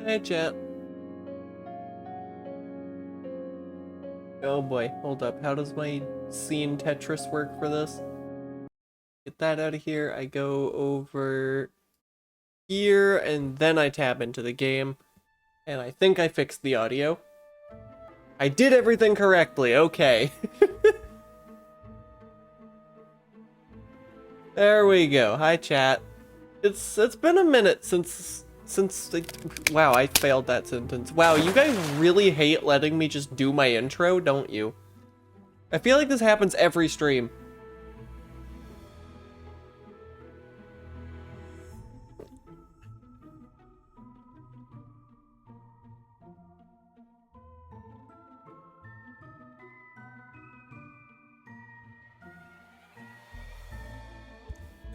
Hey, chat. Oh boy, hold up. How does my scene Tetris work for this? Get that out of here. I go over here, and then I tab into the game. And I think I fixed the audio. I did everything correctly, okay. There we go. Hi, chat. It's been a minute since wow, I failed that sentence. Wow, you guys really hate letting me just do my intro, don't you? I feel like this happens every stream.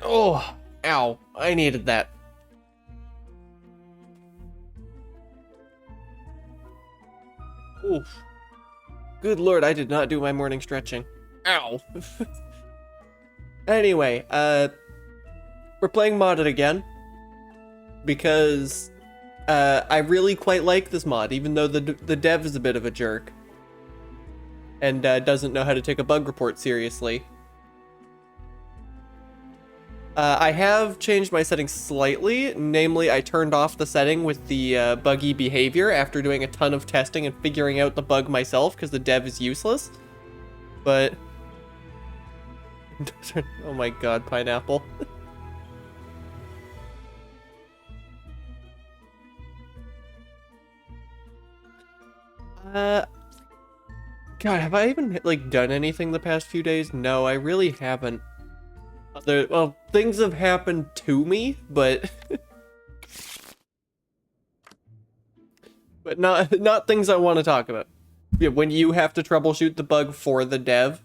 Oh, ow. I needed that. Oof. Good lord, I did not do my morning stretching. Ow. Anyway, we're playing modded again. Because, I really quite like this mod, even though the dev is a bit of a jerk. And, doesn't know how to take a bug report seriously. I have changed my settings slightly, namely I turned off the setting with the buggy behavior after doing a ton of testing and figuring out the bug myself because the dev is useless. But... oh my god, pineapple. God, have I even, like, done anything the past few days? No, I really haven't. Well, things have happened to me, but but not things I want to talk about. Yeah, when you have to troubleshoot the bug for the dev.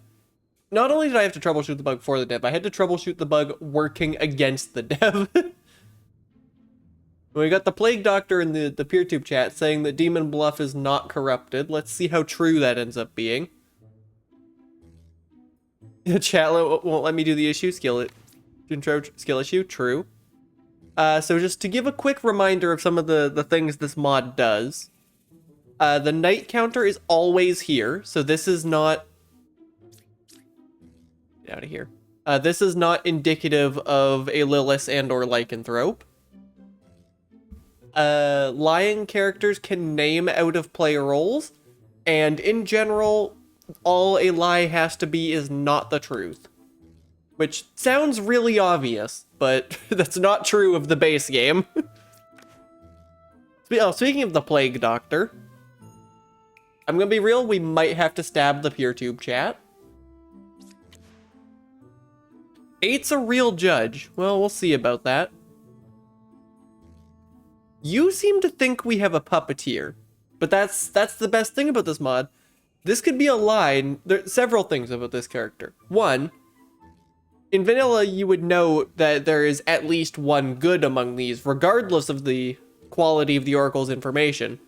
Not only did I have to troubleshoot the bug for the dev, I had to troubleshoot the bug working against the dev. We got the Plague Doctor in the PeerTube chat saying that Demon Bluff is not corrupted. Let's see how true that ends up being. The chat won't let me do the issue skill issue. True. So just to give a quick reminder of some of the things this mod does. The night counter is always here, so this is not... Get out of here. This is not indicative of a Lilith and or Lycanthrope. Lying characters can name out of play roles, and in general, all a lie has to be is not the truth. Which sounds really obvious, but that's not true of the base game. Oh, speaking of the Plague Doctor, I'm gonna be real, we might have to stab the PeerTube chat. 8's a real judge. Well, we'll see about that. You seem to think we have a puppeteer, but that's the best thing about this mod. This could be a lie. There's several things about this character. One, in vanilla, you would know that there is at least one good among these, regardless of the quality of the Oracle's information.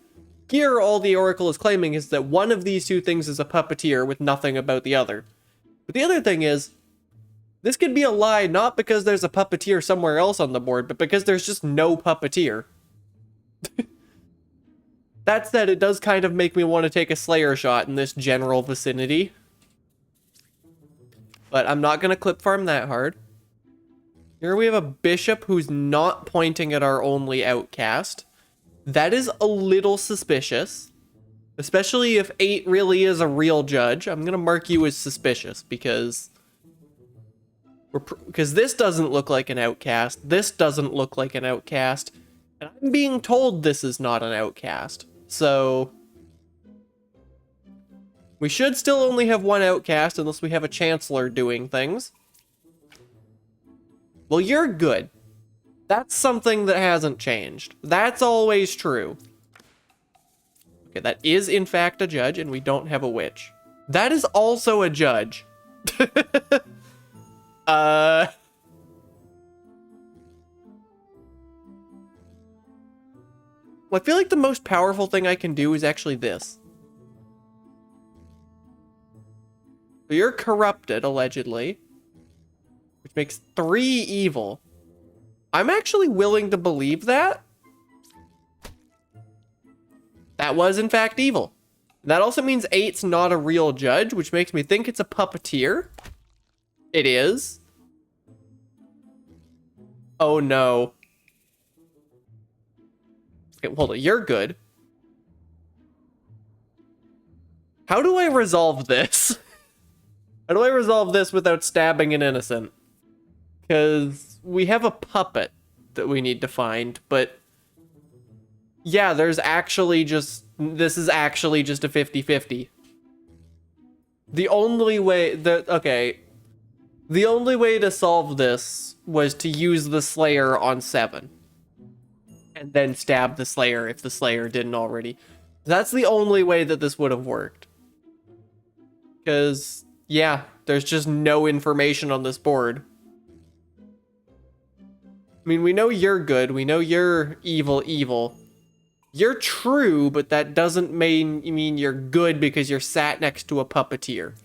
Here, all the Oracle is claiming is that one of these two things is a puppeteer with nothing about the other. But the other thing is, this could be a lie not because there's a puppeteer somewhere else on the board, but because there's just no puppeteer. That said, it does kind of make me want to take a Slayer shot in this general vicinity. But I'm not going to clip farm that hard. Here we have a bishop who's not pointing at our only outcast. That is a little suspicious. Especially if 8 really is a real judge. I'm going to mark you as suspicious because... because this doesn't look like an outcast. This doesn't look like an outcast. And I'm being told this is not an outcast. So... we should still only have one outcast unless we have a Chancellor doing things. Well, you're good. That's something that hasn't changed. That's always true. Okay, that is in fact a judge, and we don't have a witch. That is also a judge. Well, I feel like the most powerful thing I can do is actually this. So you're corrupted, allegedly. Which makes 3 evil. I'm actually willing to believe that. That was, in fact, evil. That also means 8's not a real judge, which makes me think it's a puppeteer. It is. Oh, no. Okay, hold on. You're good. How do I resolve this? How do I resolve this without stabbing an innocent? Because we have a puppet that we need to find, but... yeah, there's actually just... this is actually just a 50-50. The only way... okay. The only way to solve this was to use the Slayer on 7. And then stab the Slayer if the Slayer didn't already. That's the only way that this would have worked. Because, yeah, there's just no information on this board. I mean, we know you're good. We know you're evil. You're true, but that doesn't mean you're good because you're sat next to a puppeteer.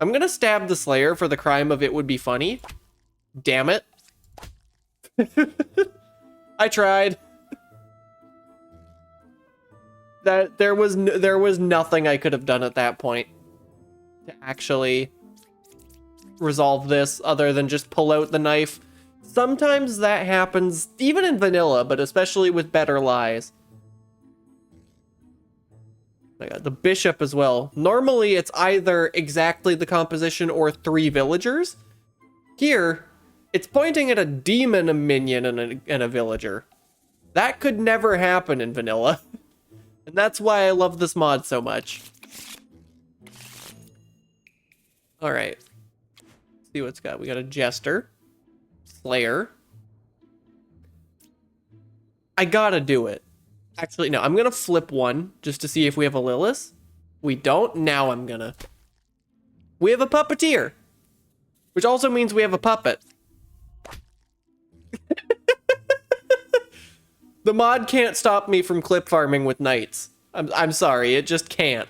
I'm gonna stab the Slayer for the crime of it would be funny. Damn it. I tried. There was nothing I could have done at that point to actually resolve this other than just pull out the knife. Sometimes that happens, even in vanilla, but especially with better lies. I got the bishop as well. Normally, it's either exactly the composition or 3 villagers. Here, it's pointing at a demon, a minion, and a villager. That could never happen in vanilla. And that's why I love this mod so much. Alright. See what's got. We got a jester. Slayer. I gotta do it. Actually, no, I'm gonna flip one just to see if we have a Lilith. We don't. Now I'm gonna. We have a puppeteer. Which also means we have a puppet. The mod can't stop me from clip farming with knights. I'm sorry, it just can't.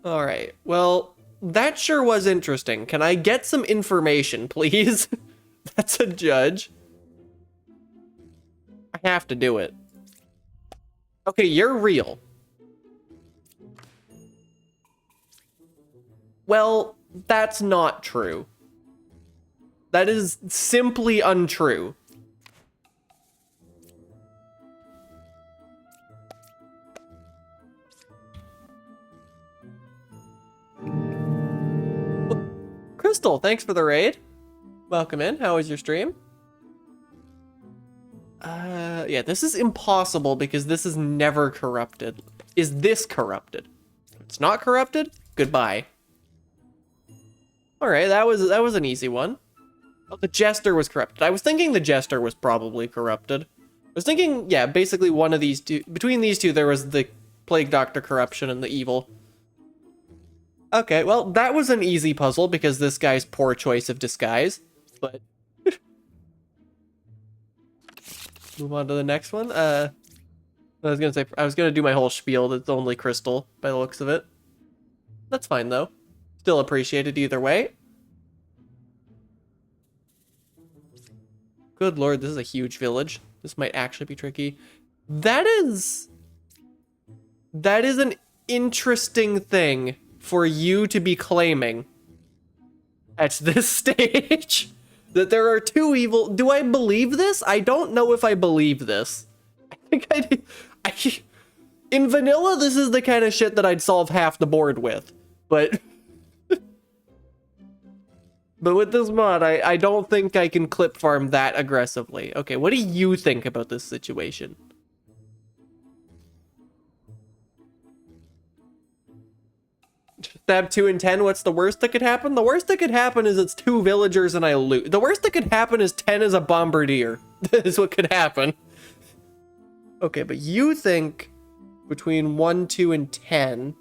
All right, well, that sure was interesting. Can I get some information, please? That's a judge. I have to do it. Okay, you're real. Well, that's not true. That is simply untrue. Crystal, thanks for the raid. Welcome in. How was your stream? Yeah, this is impossible because this is never corrupted. Is this corrupted? If it's not corrupted, goodbye. All right, that was an easy one. Oh, the jester was corrupted. I was thinking the jester was probably corrupted. I was thinking, yeah, basically one of these two. Between these two, there was the plague doctor corruption and the evil. Okay, well, that was an easy puzzle because this guy's poor choice of disguise. But move on to the next one. I was gonna do my whole spiel that's only crystal by the looks of it. That's fine though. Still appreciate it either way. Good lord, this is a huge village. This might actually be tricky. That is an interesting thing for you to be claiming at this stage. That there are 2 evil... Do I believe this? I don't know if I believe this. I think I do. In vanilla, this is the kind of shit that I'd solve half the board with. But... but with this mod, I don't think I can clip farm that aggressively. Okay, what do you think about this situation? Stab 2 and 10, what's the worst that could happen? The worst that could happen is it's 2 villagers and I loot. The worst that could happen is 10 is a bombardier. That is what could happen. Okay, but you think between 1, 2, and 10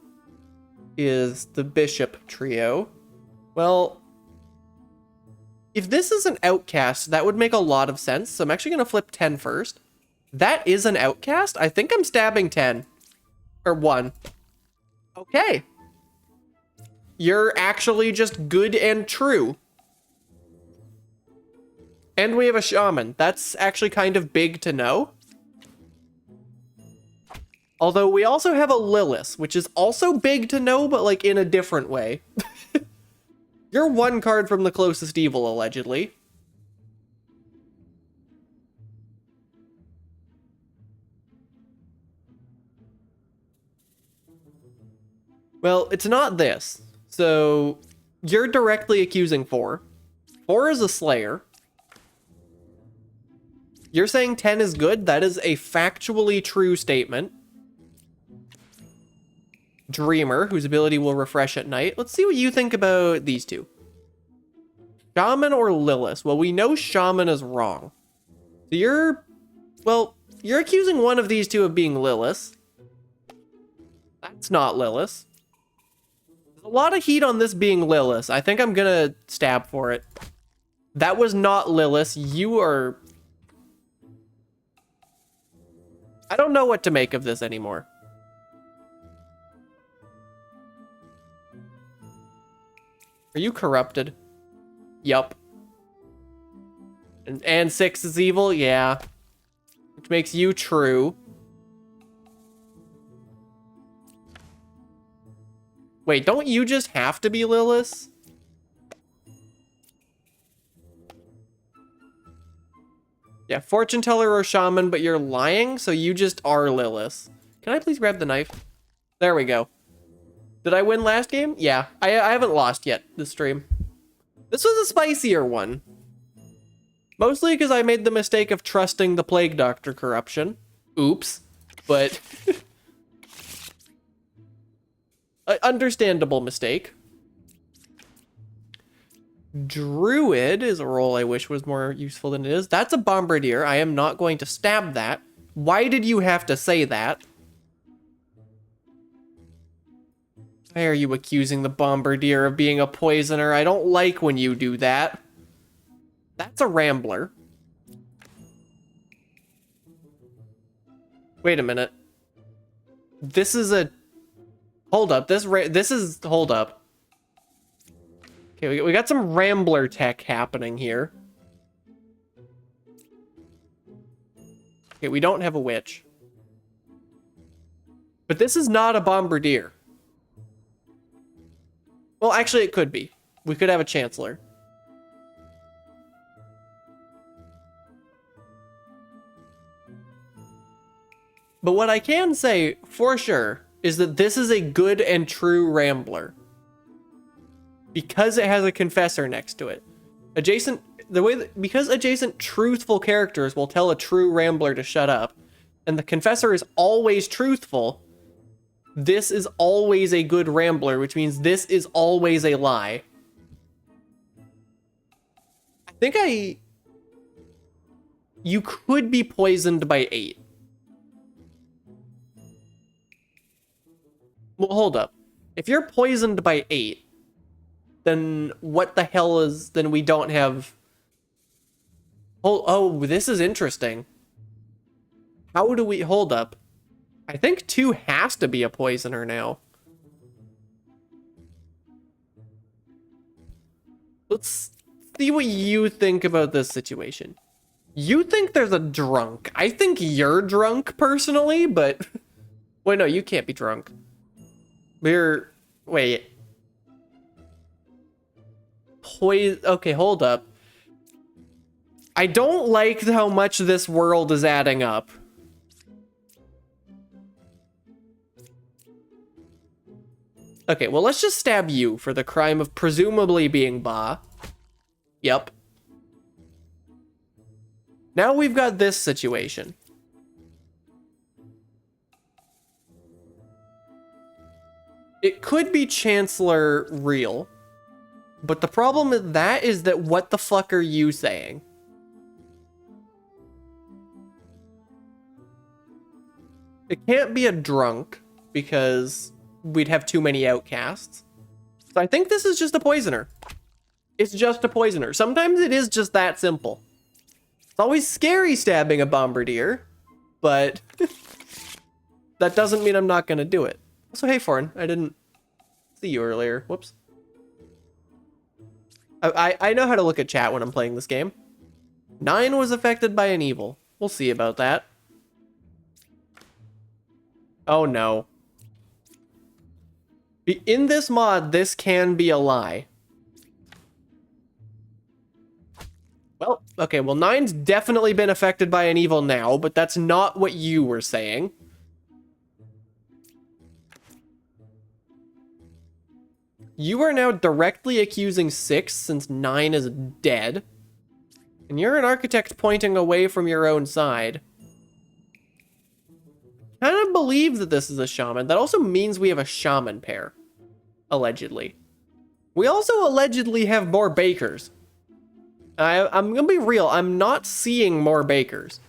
is the bishop trio. Well, if this is an outcast, that would make a lot of sense. So I'm actually going to flip 10 first. That is an outcast? I think I'm stabbing 10. Or 1. Okay. You're actually just good and true. And we have a shaman. That's actually kind of big to know. Although we also have a Lilith, which is also big to know, but like in a different way. You're one card from the closest evil, allegedly. Well, it's not this. So you're directly accusing 4. 4 is a Slayer. You're saying 10 is good? That is a factually true statement. Dreamer, whose ability will refresh at night. Let's see what you think about these two. Shaman or Lilith? Well, we know Shaman is wrong. So you're accusing one of these two of being Lilith. That's not Lilith. There's a lot of heat on this being Lilith. I think I'm gonna stab for it. That was not Lilith. You are... I don't know what to make of this anymore. Are you corrupted? Yup. And 6 is evil? Yeah. Which makes you true. Wait, don't you just have to be Lilith? Yeah, fortune teller or shaman, but you're lying, so you just are Lilith. Can I please grab the knife? There we go. Did I win last game? Yeah, I haven't lost yet this stream. This was a spicier one. Mostly because I made the mistake of trusting the Plague Doctor corruption. Oops. But... understandable mistake. Druid is a role I wish was more useful than it is. That's a bombardier. I am not going to stab that. Why did you have to say that? Why are you accusing the bombardier of being a poisoner? I don't like when you do that. That's a rambler. Wait a minute. This is a... Hold up. This is... Hold up. Okay, we got some rambler tech happening here. Okay, we don't have a witch. But this is not a bombardier. Well, actually, it could be. We could have a chancellor. But what I can say, for sure, is that this is a good and true rambler. Because it has a confessor next to it. Because adjacent truthful characters will tell a true rambler to shut up, and the confessor is always truthful, this is always a good rambler, which means this is always a lie. I think you could be poisoned by 8. Well, hold up. If you're poisoned by 8, then what the hell is... Then we don't have... Oh, this is interesting. How do we... Hold up. I think 2 has to be a poisoner now. Let's see what you think about this situation. You think there's a drunk. I think you're drunk, personally, but... Wait, no, you can't be drunk. Wait. Okay, hold up. I don't like how much this world is adding up. Okay, well, let's just stab you for the crime of presumably being Ba. Yep. Now we've got this situation. It could be Chancellor real, but the problem with that is that what the fuck are you saying? It can't be a drunk because we'd have too many outcasts. So I think this is just a poisoner. It's just a poisoner. Sometimes it is just that simple. It's always scary stabbing a bombardier, but that doesn't mean I'm not gonna do it. So hey, Foreign, I didn't see you earlier. Whoops. I know how to look at chat when I'm playing this game. 9 was affected by an evil. We'll see about that. Oh no. In this mod, this can be a lie. Well, okay, well 9's definitely been affected by an evil now, but that's not what you were saying. You are now directly accusing 6 since 9 is dead. And you're an architect pointing away from your own side. I kind of believe that this is a shaman. That also means we have a shaman pair. Allegedly. We also allegedly have more bakers. I'm gonna be real, I'm not seeing more bakers.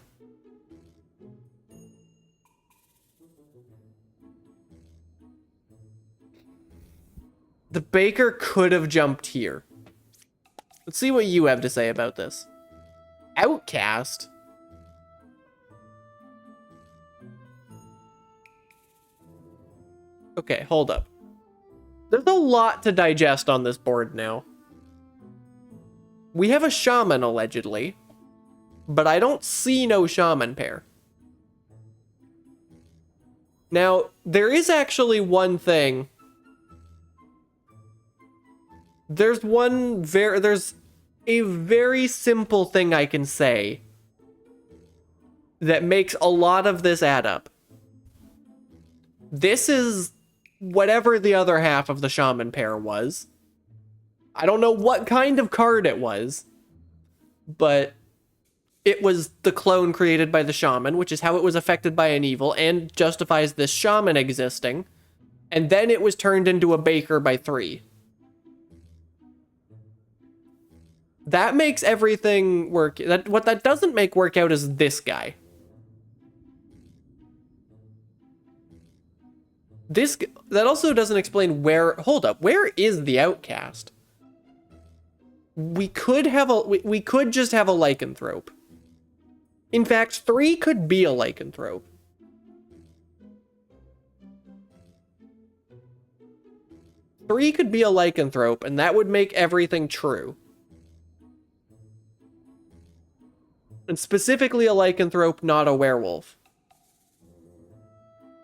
The baker could have jumped here. Let's see what you have to say about this. Outcast? Okay, hold up. There's a lot to digest on this board now. We have a shaman, allegedly, but I don't see no shaman pair. Now, there is actually one thing. There's a very simple thing I can say that makes a lot of this add up. This is whatever the other half of the shaman pair was. I don't know what kind of card it was, but it was the clone created by the shaman, which is how it was affected by an evil and justifies this shaman existing. And then it was turned into a baker by 3. That makes everything work. What that doesn't make work out is this guy. That also doesn't explain where. Hold up, where is the outcast? We could just have a lycanthrope. In fact, 3 could be a lycanthrope. Three could be a lycanthrope, and that would make everything true. And specifically a lycanthrope, not a werewolf.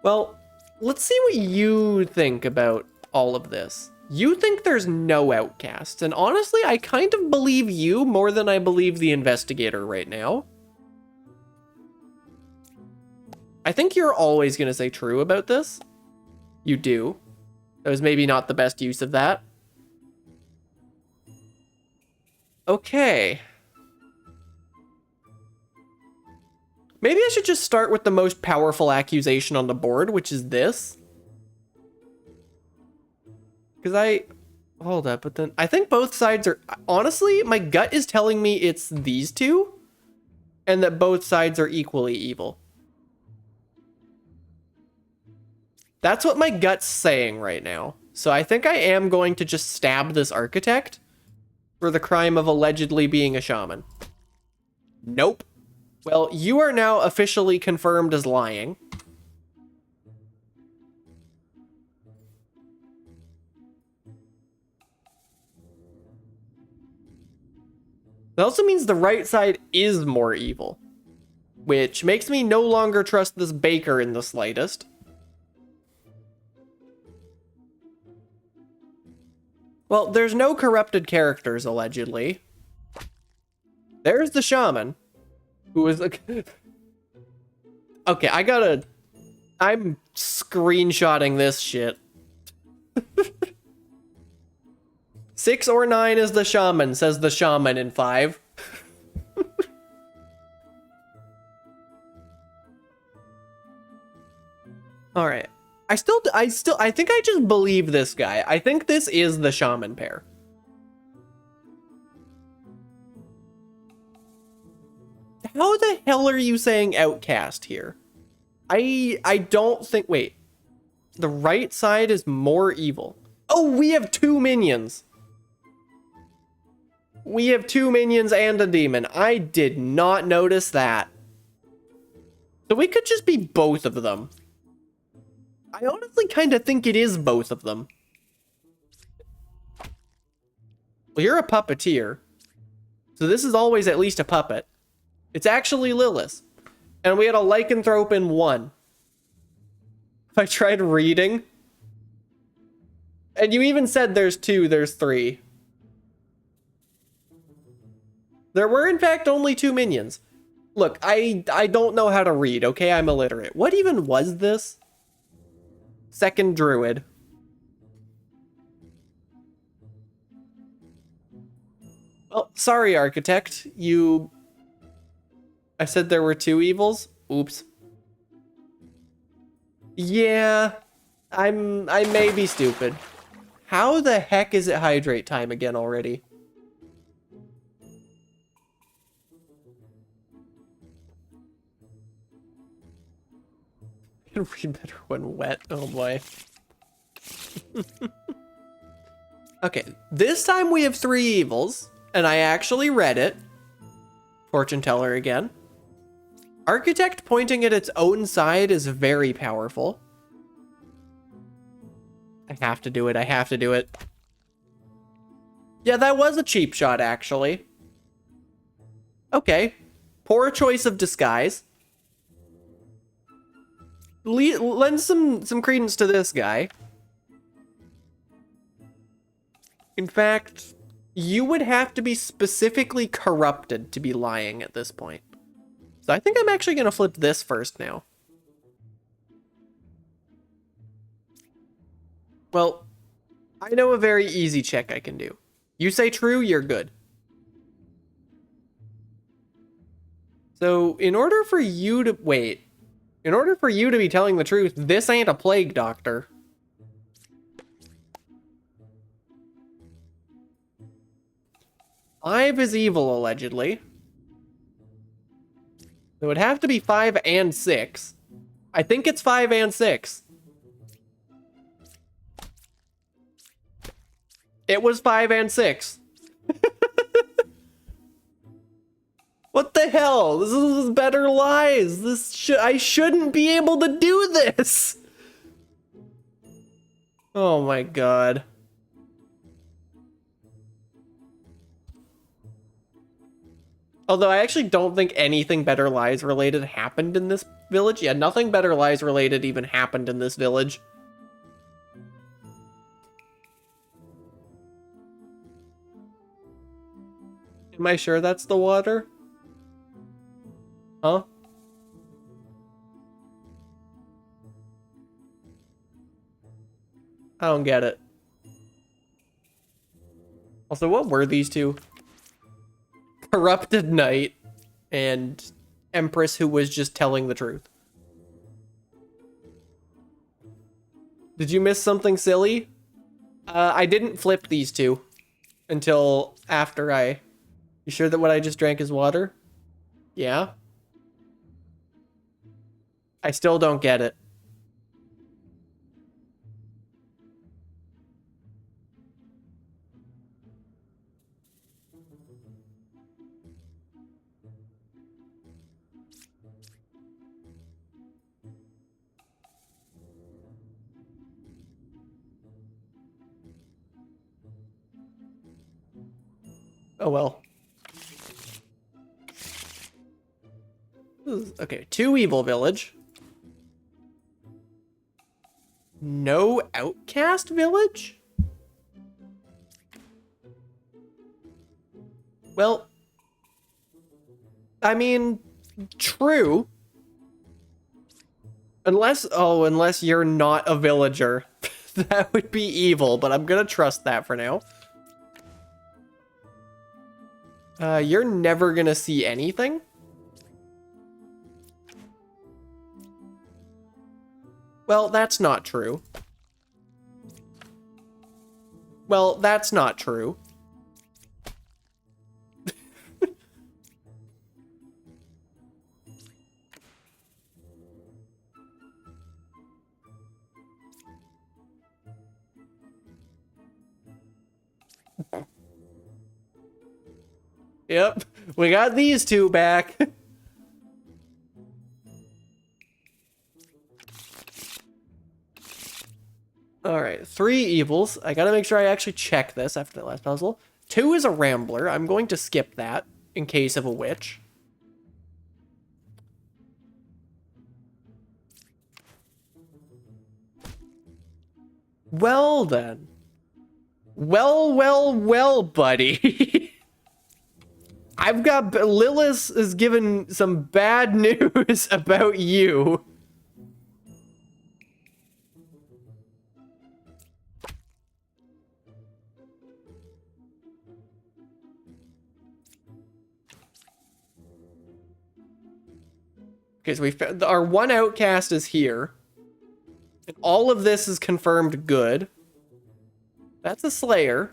Well, let's see what you think about all of this. You think there's no outcasts, and honestly, I kind of believe you more than I believe the investigator right now. I think you're always going to say true about this. You do. That was maybe not the best use of that. Okay. Maybe I should just start with the most powerful accusation on the board, which is this. Because hold up, but then I think both sides are, honestly, my gut is telling me it's these two, and that both sides are equally evil. That's what my gut's saying right now. So I think I am going to just stab this architect for the crime of allegedly being a shaman. Nope. Well, you are now officially confirmed as lying. That also means the right side is more evil, which makes me no longer trust this baker in the slightest. Well, there's no corrupted characters, allegedly. There's the shaman. Who is like, okay, I'm screenshotting this shit. 6 or 9 is the shaman, says the shaman in 5. All right. I think I just believe this guy. I think this is the shaman pair. How the hell are you saying outcast here? I don't think, wait. The right side is more evil. Oh, we have 2 minions. We have 2 minions and a demon. I did not notice that. So we could just be both of them. I honestly kind of think it is both of them. Well, you're a puppeteer. So this is always at least a puppet. It's actually Lilith. And we had a lycanthrope in 1. I tried reading. And you even said there's 2, there's 3. There were, in fact, only 2 minions. Look, I don't know how to read, okay? I'm illiterate. What even was this? Second druid. Well, sorry, architect. I said there were 2 evils? Oops. Yeah, I may be stupid. How the heck is it hydrate time again already? I can read better when wet. Oh boy. Okay, this time we have 3 evils, and I actually read it. Fortune teller again. Architect pointing at its own side is very powerful. I have to do it. I have to do it. Yeah, that was a cheap shot, actually. Okay. Poor choice of disguise. Lend some credence to this guy. In fact, you would have to be specifically corrupted to be lying at this point. So I think I'm actually going to flip this first now. Well, I know a very easy check I can do. You say true, you're good. So in order for you to be telling the truth, this ain't a plague doctor. Five is evil, allegedly. It would have to be 5 and 6. I think it's 5 and 6. It was 5 and 6. What the hell? This is better lies. I shouldn't be able to do this. Oh my god. Although I actually don't think anything Better Lies related happened in this village. Yeah, nothing Better Lies related even happened in this village. Am I sure that's the water? Huh? I don't get it. Also, what were these two? Corrupted Knight and Empress who was just telling the truth. Did you miss something silly? I didn't flip these two until after I... You sure that what I just drank is water? Yeah? I still don't get it. Oh well. Okay, 2 evil village. No outcast village? Well, I mean, true. Unless you're not a villager. That would be evil, but I'm gonna trust that for now. You're never gonna see anything? Well, that's not true. Well, that's not true. Yep, we got these two back. Alright, 3 evils. I gotta make sure I actually check this after that last puzzle. 2 is a rambler. I'm going to skip that in case of a witch. Well then. Well, buddy. I've got Lilith is given some bad news about you. Okay, so we found our one outcast is here. And all of this is confirmed good. That's a Slayer.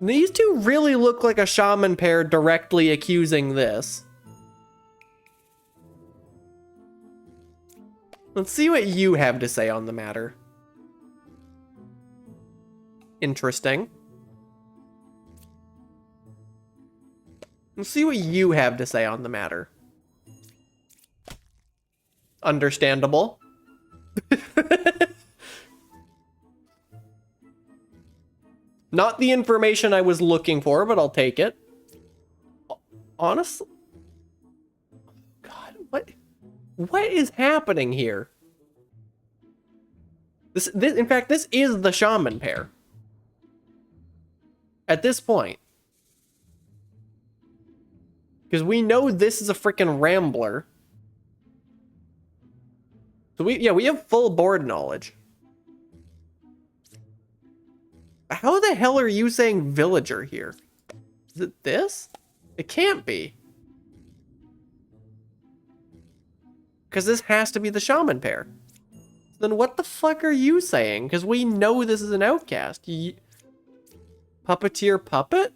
These two really look like a shaman pair directly accusing this. Let's see what you have to say on the matter. Interesting. Let's see what you have to say on the matter. Understandable. Not the information I was looking for, but I'll take it. Honestly, God, what is happening here? This, in fact, this is the shaman pair. At this point. Because we know this is a freaking rambler. So we have full board knowledge. How the hell are you saying villager here? Is it this? It can't be. Because this has to be the shaman pair. Then what the fuck are you saying? Because we know this is an outcast. Puppeteer puppet?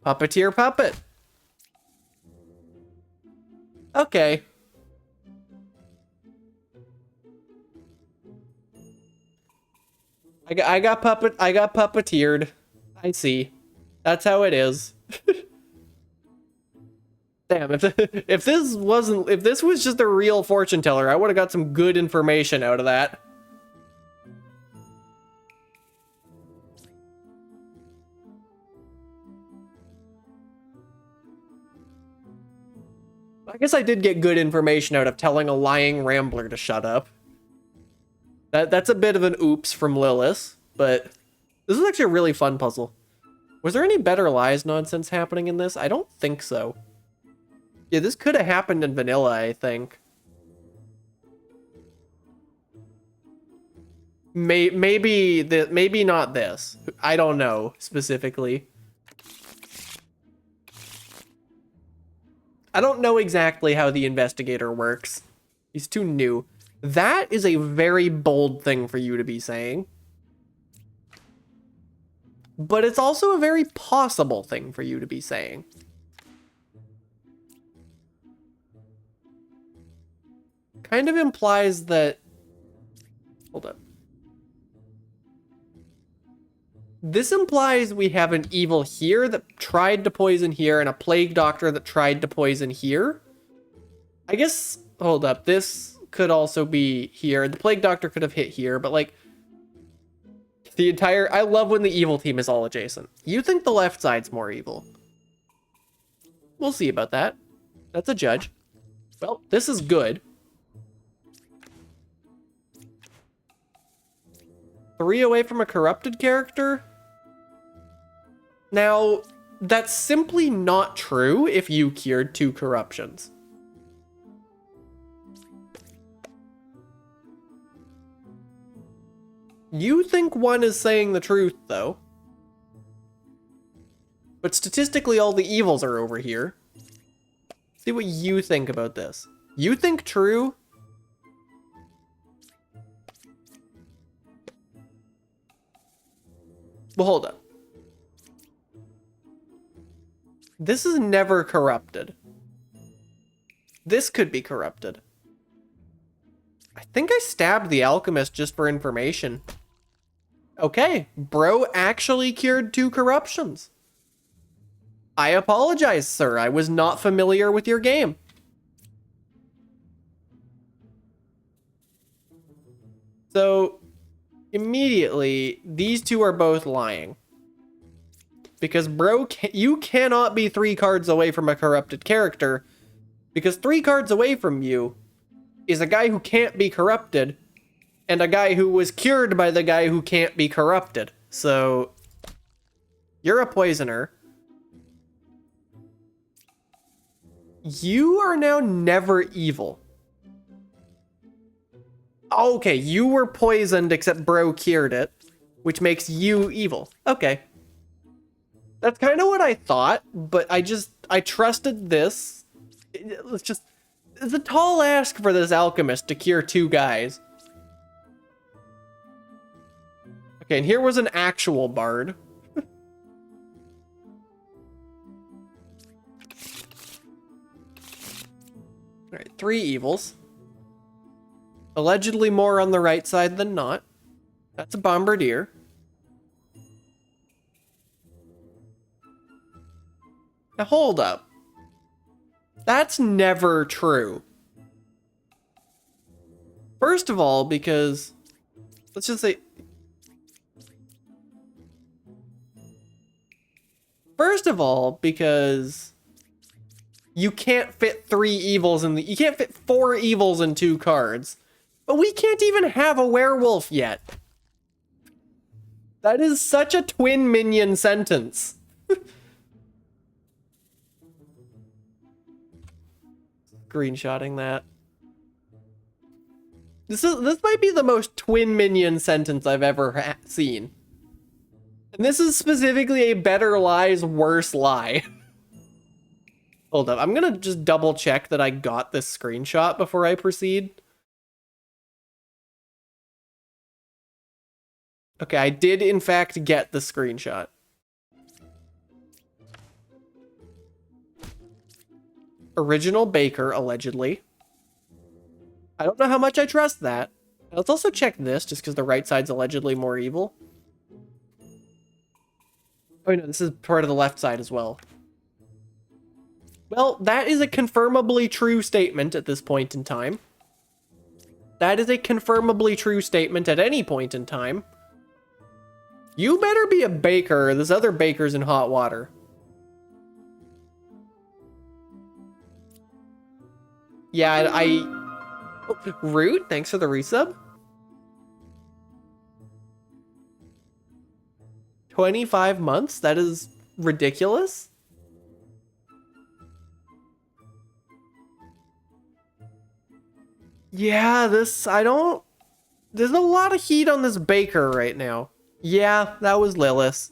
Puppeteer puppet. Okay. I got puppeteered. I see. That's how it is. Damn, if this was just a real fortune teller, I would have got some good information out of that. I guess I did get good information out of telling a lying rambler to shut up. That's a bit of an oops from Lilith, but this is actually a really fun puzzle. Was there any better lies nonsense happening in this? I don't think so. Yeah, this could have happened in vanilla, I think. Maybe not this. I don't know specifically. I don't know exactly how the investigator works. He's too new. That is a very bold thing for you to be saying. But it's also a very possible thing for you to be saying. Kind of implies that... Hold up. This implies we have an evil here that tried to poison here and a plague doctor that tried to poison here. I guess... Hold up. This could also be here. The plague doctor could have hit here, but like... The entire... I love when the evil team is all adjacent. You think the left side's more evil. We'll see about that. That's a judge. Well, this is good. 3 away from a corrupted character? Now, that's simply not true if you cured 2 corruptions. You think one is saying the truth, though. But statistically, all the evils are over here. See what you think about this. You think true? Well, hold up. This is never corrupted. This could be corrupted. I think I stabbed the alchemist just for information. Okay, bro actually cured 2 corruptions. I apologize, sir. I was not familiar with your game. So, immediately, these two are both lying. because bro, you cannot be 3 cards away from a corrupted character, because 3 cards away from you is a guy who can't be corrupted and a guy who was cured by the guy who can't be corrupted. So you're a poisoner. You are now never evil. Okay, you were poisoned except bro cured it, which makes you evil. Okay. That's kind of what I thought, but I trusted this. It's a tall ask for this alchemist to cure 2 guys. Okay, and here was an actual bard. Alright, 3 evils. Allegedly more on the right side than not. That's a bombardier. Now hold up. That's never true. First of all, because... let's just say... First of all, because... you can't fit 3 evils in the... you can't fit 4 evils in 2 cards. But we can't even have a werewolf yet. That is such a twin minion sentence. Screenshotting that. This might be the most twin minion sentence I've ever seen. And this is specifically a better lies, worse lie. Hold up, I'm gonna just double check that I got this screenshot before I proceed. Okay, I did in fact get the screenshot. Original baker, allegedly. I don't know how much I trust that. Let's also check this, just because the right side's allegedly more evil. Oh no, this is part of the left side as well. Well, that is a confirmably true statement at this point in time. That is a confirmably true statement at any point in time. You better be a baker, or this other baker's in hot water. Yeah, oh, Root, thanks for the resub. 25 months? That is ridiculous. Yeah, there's a lot of heat on this baker right now. Yeah, that was Lilith.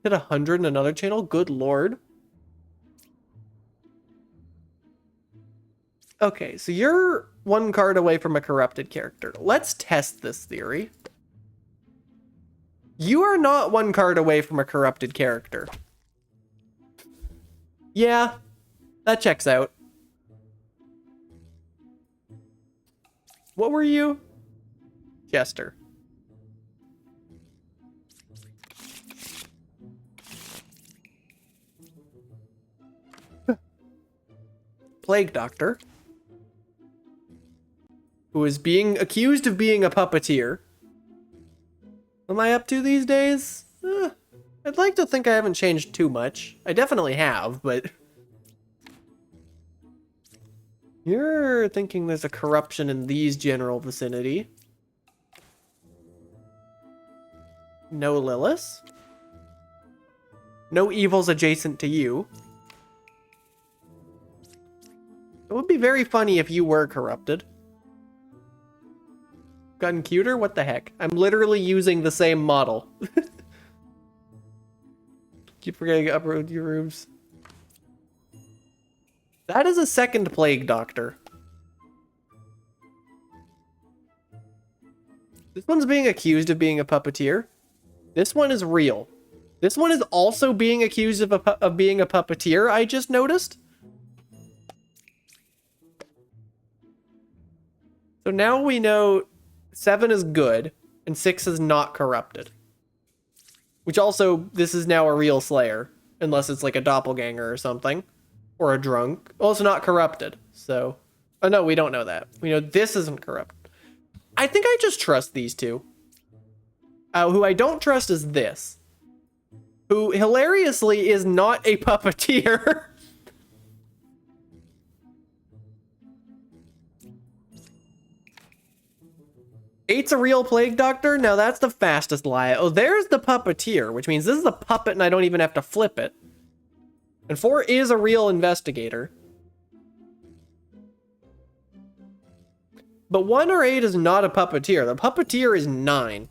Hit 100 in another channel? Good lord. Okay, so you're 1 card away from a corrupted character. Let's test this theory. You are not 1 card away from a corrupted character. Yeah, that checks out. What were you? Jester. Plague Doctor, who is being accused of being a puppeteer. What am I up to these days? I'd like to think I haven't changed too much. I definitely have, but... You're thinking there's a corruption in these general vicinity. No Lilith. No evils adjacent to you. It would be very funny if you were corrupted. Gotten cuter? What the heck? I'm literally using the same model. Keep forgetting to upload your rooms. That is a second Plague Doctor. This one's being accused of being a puppeteer. This one is real. This one is also being accused of being a puppeteer, I just noticed. So now we know 7 is good and 6 is not corrupted. Which also, this is now a real Slayer. Unless it's like a doppelganger or something. Or a drunk. Well, it's not corrupted, so... Oh no, we don't know that. We know this isn't corrupt. I think I just trust these two. Who I don't trust is this. Who, hilariously, is not a puppeteer. Eight's a real plague doctor? Now that's the fastest lie. Oh, there's the puppeteer, which means this is a puppet and I don't even have to flip it. And 4 is a real investigator. But 1 or 8 is not a puppeteer. The puppeteer is 9.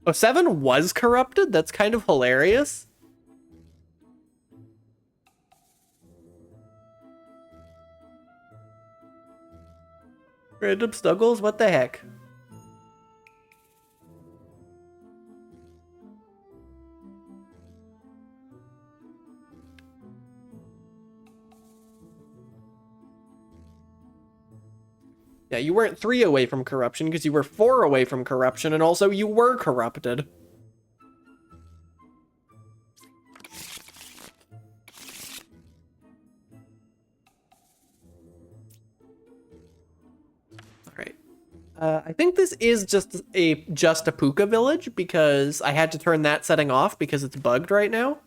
Oh, 7 was corrupted? That's kind of hilarious. Random snuggles? What the heck? Yeah, you weren't 3 away from corruption because you were 4 away from corruption, and also you were corrupted. Alright. I think this is just a Puka village because I had to turn that setting off because it's bugged right now.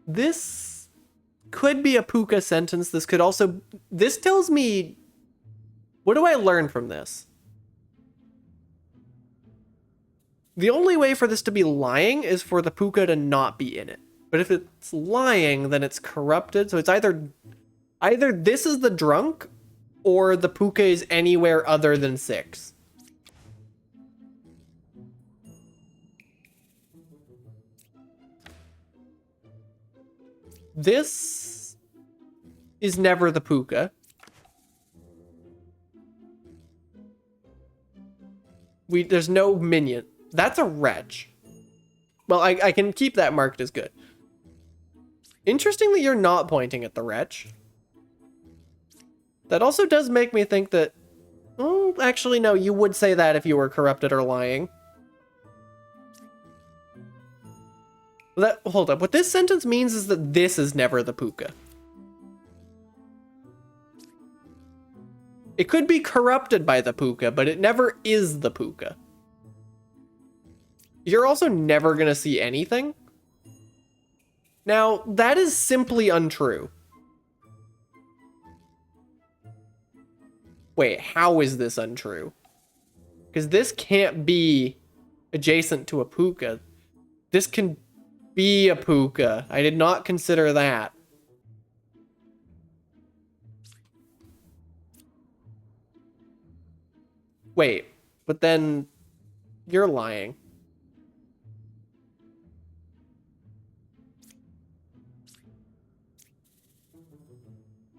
This could be a Puka sentence. This could also... This tells me... What do I learn from this? The only way for this to be lying is for the Puka to not be in it. But if it's lying, then it's corrupted. So it's either this is the drunk, or the Puka is anywhere other than 6. This is never the Puka. There's no minion. That's a wretch. Well, I can keep that marked as good. Interesting that you're not pointing at the wretch. That also does make me think that... Oh, actually, no, you would say that if you were corrupted or lying. Hold up. What this sentence means is that this is never the Puka. It could be corrupted by the Puka, but it never is the Puka. You're also never going to see anything. Now, that is simply untrue. Wait, how is this untrue? Because this can't be adjacent to a Puka. This can be a Puka. I did not consider that. Wait, but then you're lying.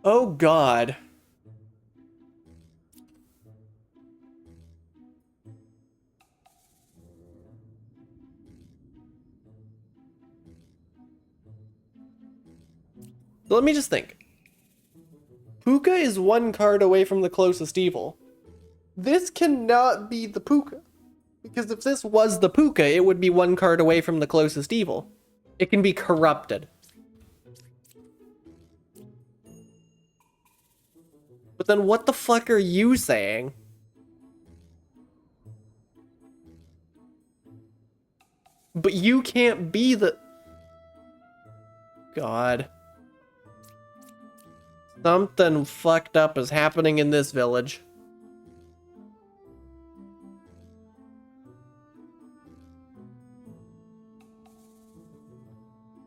Oh God. Let me just think. Puka is 1 card away from the closest evil. This cannot be the Puka. Because if this was the Puka, it would be 1 card away from the closest evil. It can be corrupted. But then what the fuck are you saying? But you can't be the... God. Something fucked up is happening in this village.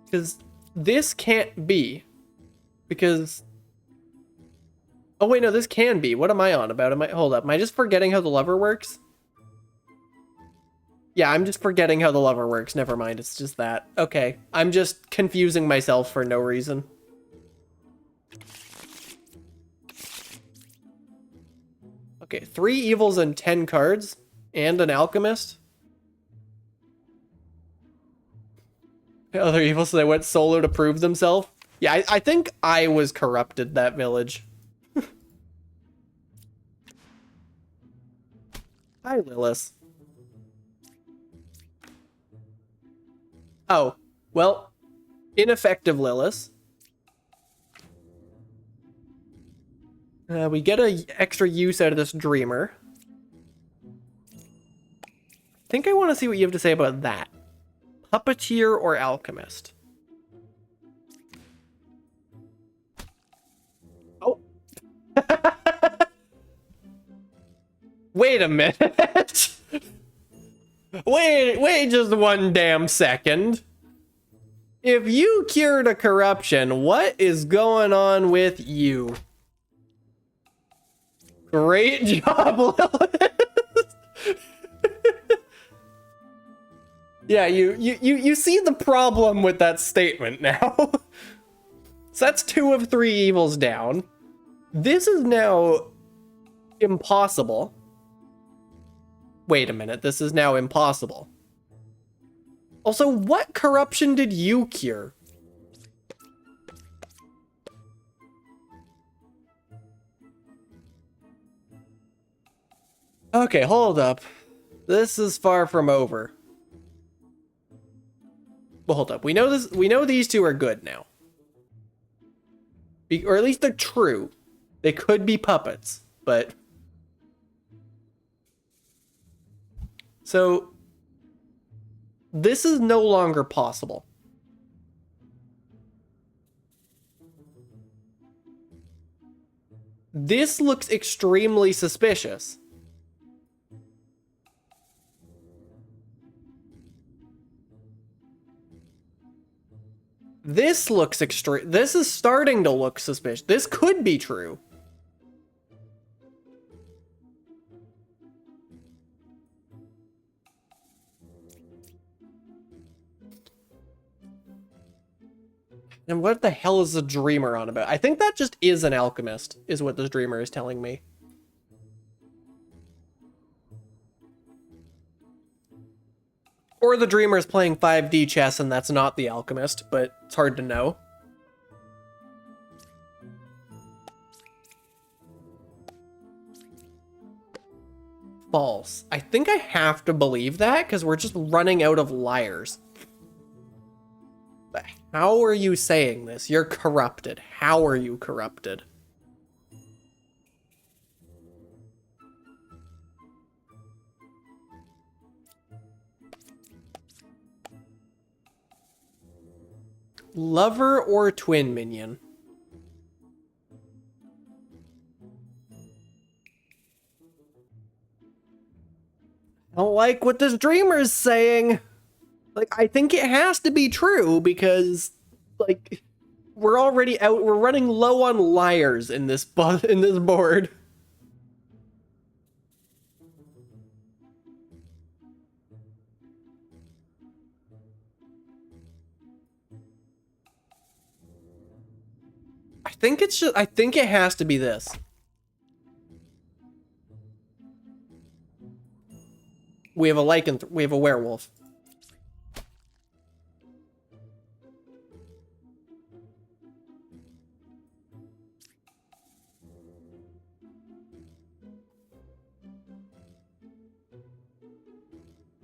Because this can't be. Because... Oh wait, no, this can be. What am I on about? Hold up. Am I just forgetting how the lever works? Yeah, I'm just forgetting how the lever works. Never mind. It's just that. Okay. I'm just confusing myself for no reason. Okay, 3 evils and 10 cards. And an alchemist. Other evils, so they went solo to prove themselves. Yeah, I think I was corrupted that village. Hi, Lilith. Oh, well, ineffective Lilith. We get a extra use out of this dreamer. I think I want to see what you have to say about that. Puppeteer or alchemist? Oh. Wait a minute. Wait just one damn second. If you cured a corruption, what is going on with you? Great job, Lilith. Yeah, you see the problem with that statement now. So that's 2 of 3 evils down. This is now impossible. Wait a minute, this is now impossible. Also, what corruption did you cure? Okay, hold up. This is far from over. Well, hold up. We know this. We know these two are good now. Or at least they're true. They could be puppets, but... So... This is no longer possible. This looks extremely suspicious. This looks extreme. This is starting to look suspicious. This could be true. And what the hell is the dreamer on about? I think that just is an alchemist, is what this dreamer is telling me. Or the dreamer is playing 5D chess and that's not the alchemist, but it's hard to know. False. I think I have to believe that because we're just running out of liars. But how are you saying this? You're corrupted. How are you corrupted? Lover or twin minion? I don't like what this dreamer is saying. Like, I think it has to be true because, like, we're already out. We're running low on liars in this board. I think it has to be this. We have a lycanthrope. We have a werewolf.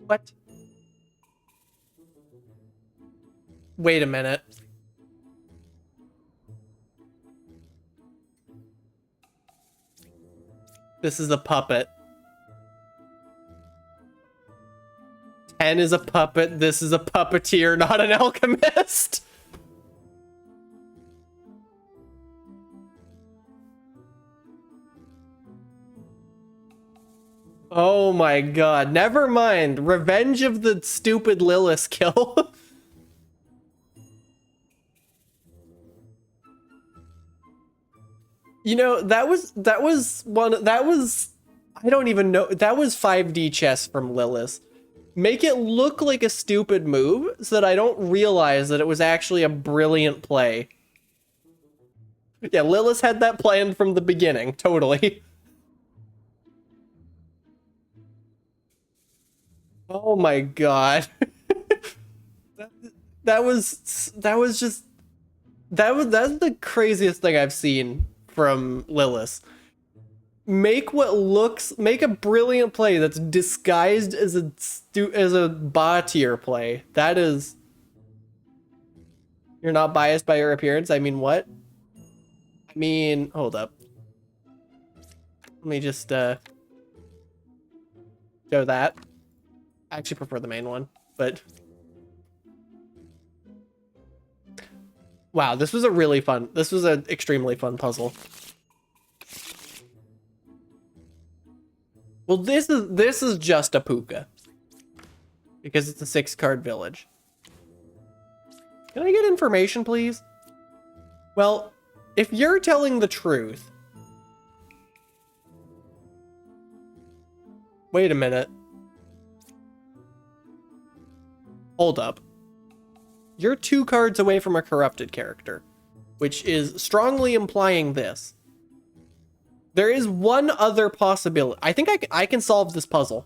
What? Wait a minute. This is a puppet. 10 is a puppet. This is a puppeteer, not an alchemist. Oh my god. Never mind. Revenge of the stupid Lilith kill. You know, that was I don't even know. That was 5D chess from Lilith. Make it look like a stupid move so that I don't realize that it was actually a brilliant play. Yeah, Lilith had that planned from the beginning, totally. Oh my god. That's the craziest thing I've seen from Lilith. Make a brilliant play that's disguised as a bot tier play. That is... You're not biased by your appearance? I mean, what? I mean, hold up. Let me just show that. I actually prefer the main one, but wow, this was an extremely fun puzzle. Well, this is just a puka because it's a 6-card village. Can I get information, please? Well, if you're telling the truth... Wait a minute. Hold up. You're 2 cards away from a corrupted character, which is strongly implying this. There is one other possibility. I think I can solve this puzzle.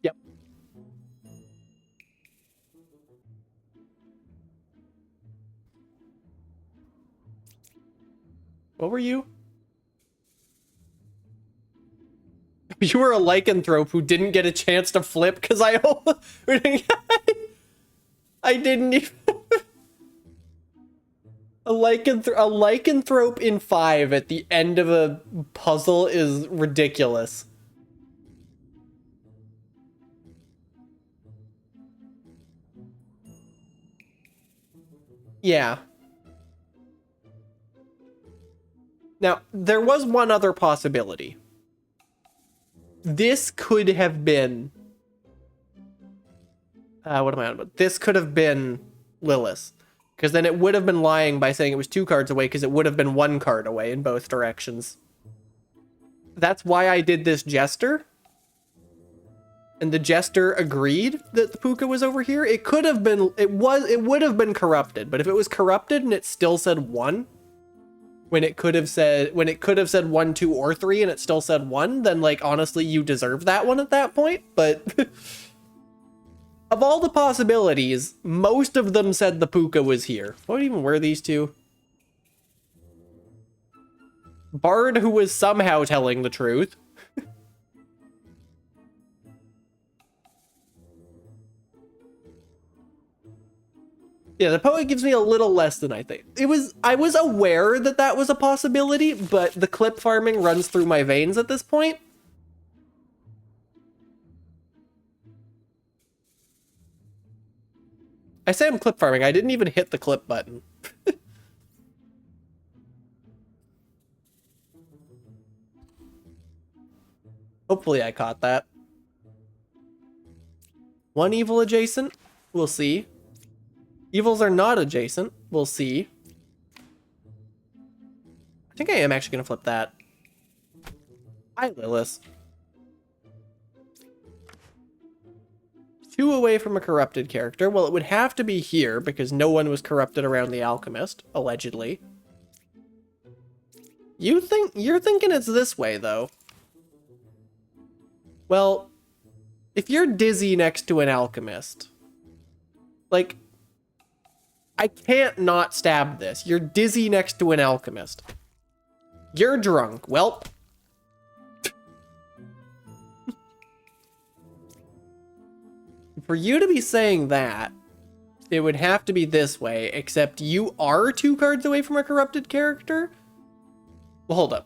Yep. What were you? You were a lycanthrope who didn't get a chance to flip because I didn't even... a lycanthrope in 5 at the end of a puzzle is ridiculous. Yeah. Now, there was one other possibility. This could have been... what am I on about? This could have been Lilith. Because then it would have been lying by saying it was 2 cards away, because it would have been 1 card away in both directions. That's why I did this Jester. And the Jester agreed that the puka was over here. It could have been... It would have been corrupted. But if it was corrupted and it still said 1... When it could have said 1, 2, or 3 and it still said 1, then like honestly you deserve that one at that point. But of all the possibilities, most of them said the puka was here. What even were these two? Bard, who was somehow telling the truth. Yeah, the poet gives me a little less than I think. I was aware that that was a possibility, but the clip farming runs through my veins at this point. I say I'm clip farming. I didn't even hit the clip button. Hopefully I caught that. 1 evil adjacent? We'll see. Evils are not adjacent. We'll see. I think I am actually going to flip that. Hi, Lilith. 2 away from a corrupted character. Well, it would have to be here because no one was corrupted around the alchemist, allegedly. You're thinking it's this way, though. Well, if you're dizzy next to an alchemist, like... I can't not stab this. You're dizzy next to an alchemist. You're drunk. Well. For you to be saying that, it would have to be this way, except you are 2 cards away from a corrupted character? Well, hold up.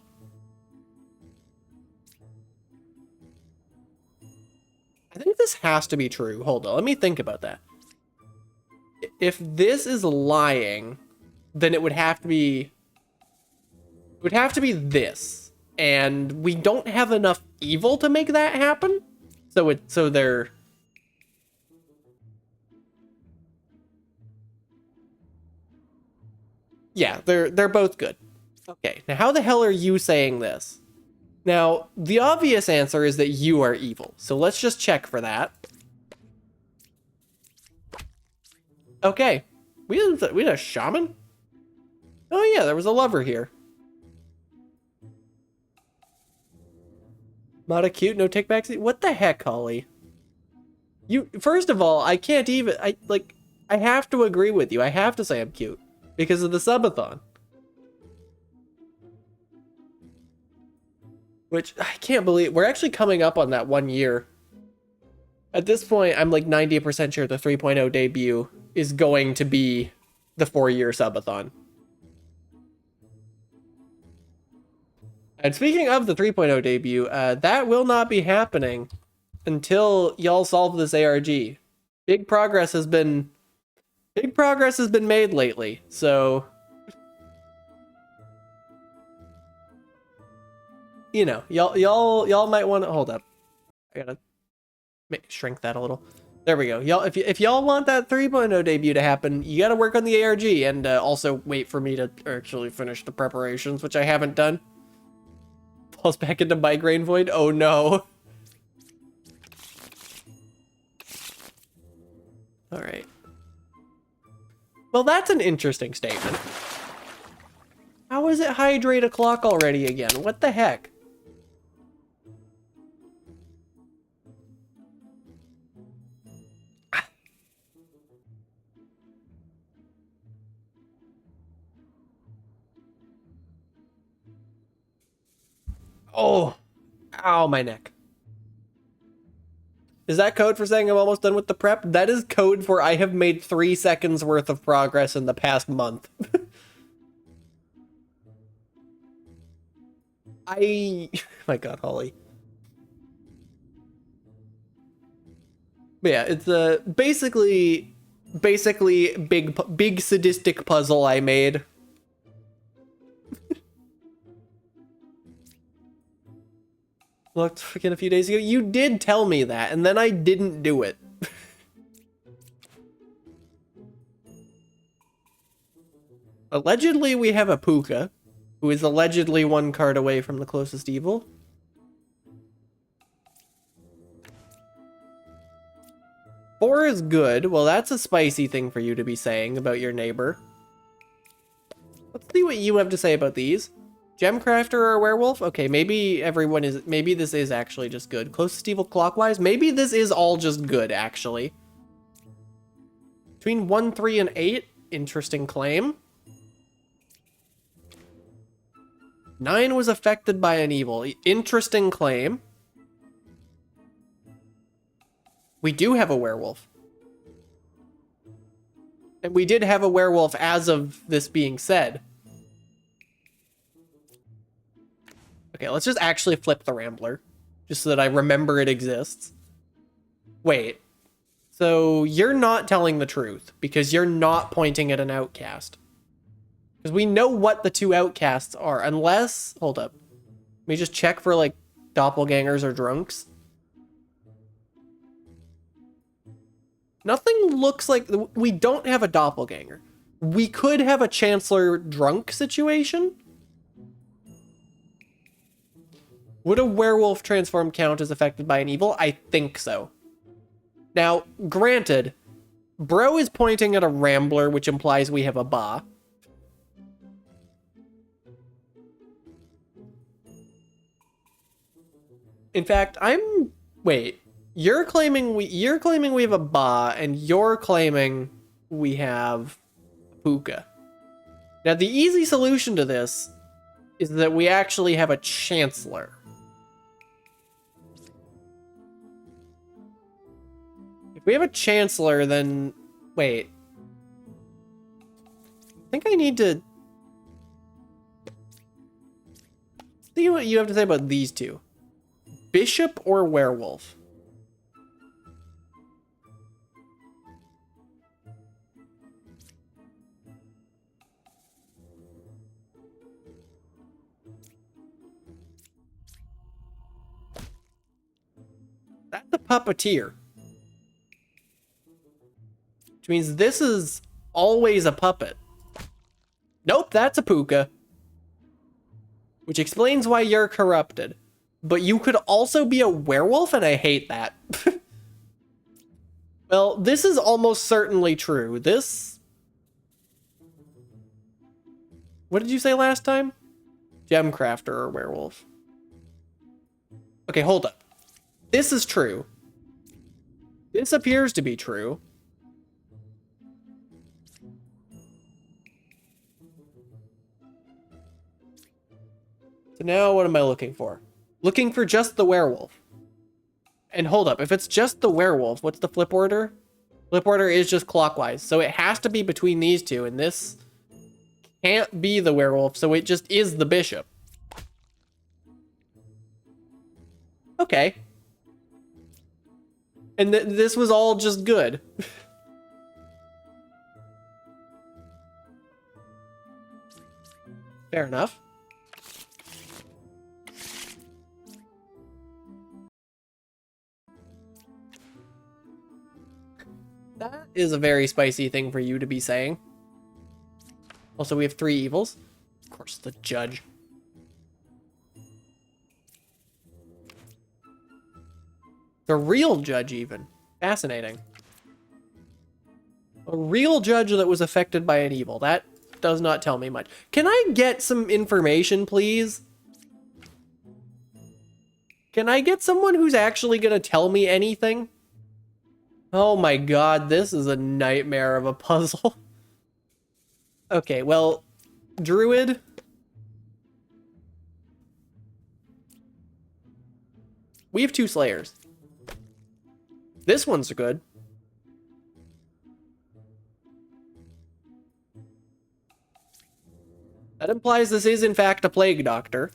I think this has to be true. Hold on. Let me think about that. If this is lying, then it would have to be... It would have to be this. And we don't have enough evil to make that happen. So they're... Yeah, they're both good. Okay, now how the hell are you saying this? Now, the obvious answer is that you are evil. So let's just check for that. Okay, we had a shaman? Oh yeah, there was a lover here. Not a cute, no take backs. What the heck, Holly? First of all, I can't even, I have to agree with you. I have to say I'm cute because of the subathon. Which I can't believe, we're actually coming up on that 1 year. At this point, I'm like 90% sure the 3.0 debut is going to be the 4-year subathon. And speaking of the 3.0 debut, that will not be happening until y'all solve this ARG. Big progress has been made lately, so you know, y'all might want to hold up. I gotta shrink that a little. There we go. Y'all, if y'all want that 3.0 debut to happen, you gotta work on the ARG and also wait for me to actually finish the preparations, which I haven't done. Falls back into migraine void. Oh no. All right. Well, that's an interesting statement. How is it hydrate o'clock already again? What the heck? Oh, ow, my neck. Is that code for saying I'm almost done with the prep? That is code for I have made 3 seconds worth of progress in the past month. My God, Holly. But yeah, it's basically big sadistic puzzle I made. Looked freaking a few days ago. You did tell me that, and then I didn't do it. Allegedly, we have a Puka, who is allegedly 1 card away from the closest evil. Four is good. Well, that's a spicy thing for you to be saying about your neighbor. Let's see what you have to say about these. Gemcrafter or a werewolf? Okay, maybe this is actually just good. Closest evil clockwise? Maybe this is all just good, actually. Between 1, 3, and 8? Interesting claim. 9 was affected by an evil. Interesting claim. We do have a werewolf. And we did have a werewolf as of this being said. Okay, let's just actually flip the Rambler. Just so that I remember it exists. Wait. So you're not telling the truth because you're not pointing at an outcast. Because we know what the 2 outcasts are. Unless... Hold up. Let me just check for, like, doppelgangers or drunks. Nothing looks like... We don't have a doppelganger. We could have a Chancellor drunk situation. Would a werewolf transform count as affected by an evil? I think so. Now, granted, Bro is pointing at a Rambler, which implies we have a Ba. In fact, wait. You're claiming we have a Ba, and you're claiming we have Puka. Now, the easy solution to this is that we actually have a Chancellor. If we have a Chancellor, then... Wait. I think I need to... see what you have to say about these 2. Bishop or werewolf? That's a puppeteer. Which means this is always a puppet. Nope, that's a Puka. Which explains why you're corrupted. But you could also be a werewolf, and I hate that. Well, this is almost certainly true. This... What did you say last time? Gemcrafter or werewolf. Okay, hold up. This is true. This appears to be true. So now what am I looking for? Looking for just the werewolf. And hold up, if it's just the werewolf, what's the flip order? Flip order is just clockwise, so it has to be between these two, and this can't be the werewolf, so it just is the bishop. Okay. And this was all just good. Fair enough. That is a very spicy thing for you to be saying. Also, we have 3 evils. Of course, the judge. The real judge, even. Fascinating. A real judge that was affected by an evil. That does not tell me much. Can I get some information, please? Can I get someone who's actually gonna tell me anything? Oh my god, this is a nightmare of a puzzle. Okay, well, Druid. We have 2 Slayers. This one's good. That implies this is in fact a Plague Doctor.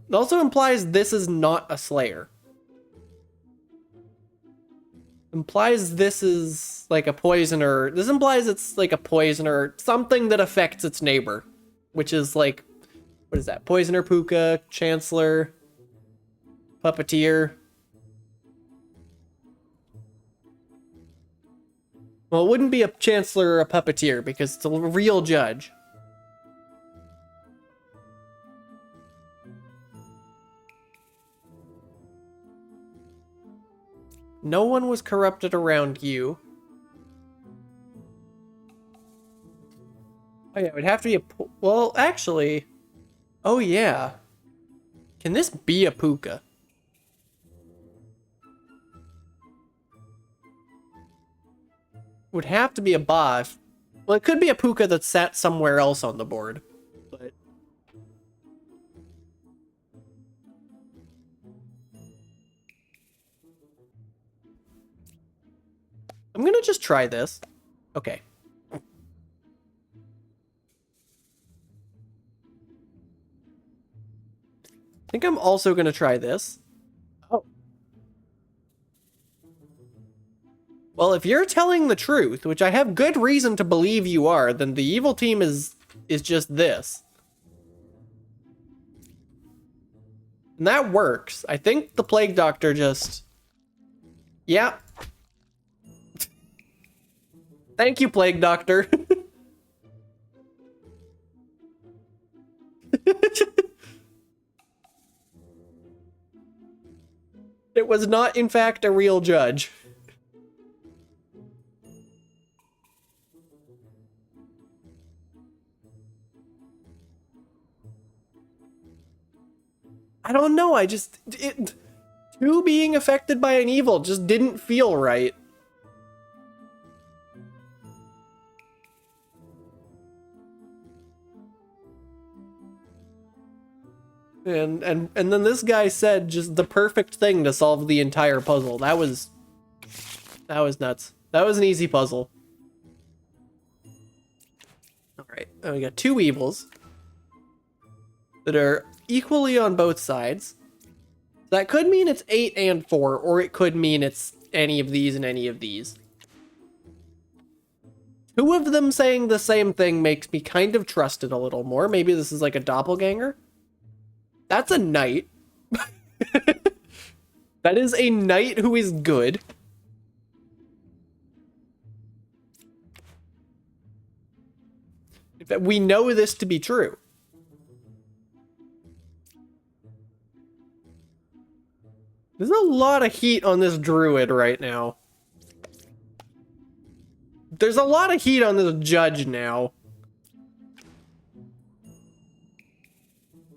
It also implies this is not a Slayer. Implies this is like a poisoner. This implies it's like a poisoner, something that affects its neighbor, which is like, what is that? Poisoner, Puka, Chancellor, Puppeteer. Well, it wouldn't be a Chancellor or a Puppeteer because it's a real judge. No one was corrupted around you. Oh yeah, it would have to be a... Well, actually... Oh yeah. Can this be a Puka? Would have to be a Ba. Well, it could be a Puka that sat somewhere else on the board. But... I'm gonna just try this. Okay. I think I'm also gonna try this. Oh. Well, if you're telling the truth, which I have good reason to believe you are, then the evil team is just this. And that works. I think the Plague Doctor just... Yeah. Thank you, Plague Doctor. It was not, in fact, a real judge. I don't know, two being affected by an evil just didn't feel right. And then this guy said just the perfect thing to solve the entire puzzle. That was nuts. That was an easy puzzle. All right, we got 2 evils that are equally on both sides. That could mean it's 8 and 4, or it could mean it's any of these and any of these. 2 of them saying the same thing makes me kind of trust it a little more. Maybe this is like a doppelganger. That's a knight. That is a knight who is good. In fact, we know this to be true. There's a lot of heat on this druid right now. There's a lot of heat on this judge now.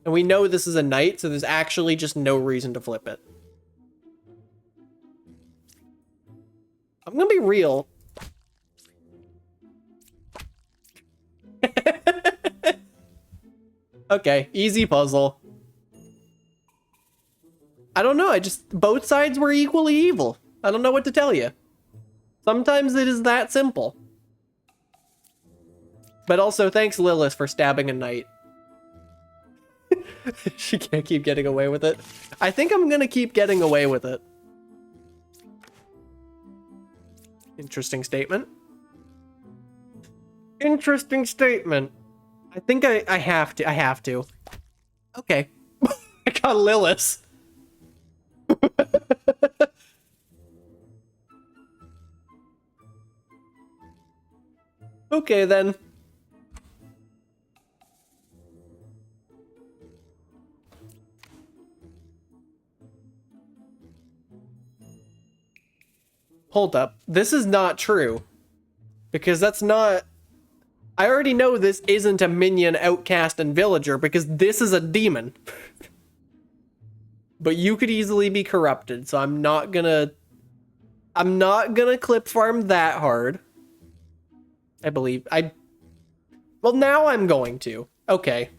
And we know this is a knight, so there's actually just no reason to flip it. I'm gonna be real. Okay, easy puzzle. I don't know, both sides were equally evil. I don't know what to tell you. Sometimes it is that simple. But also, thanks Lilith for stabbing a knight. She can't keep getting away with it. I think I'm gonna keep getting away with it. Interesting statement. Interesting statement. I think I have to. Okay. I got Lilith. Okay then. Hold up. This is not true. Because that's not... I already know this isn't a minion, outcast, and villager because this is a demon. But you could easily be corrupted, so I'm not gonna clip farm that hard. I believe. Well, now I'm going to. Okay.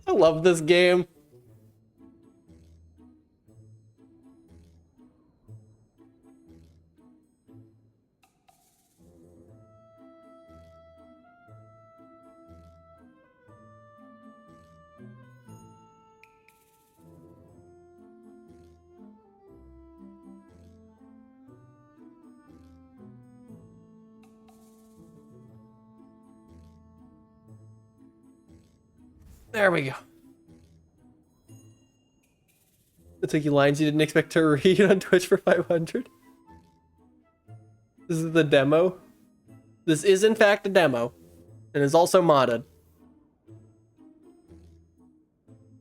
I love this game. There we go. It took you lines you didn't expect to read on Twitch for 500. This is the demo. This is in fact a demo, and is also modded.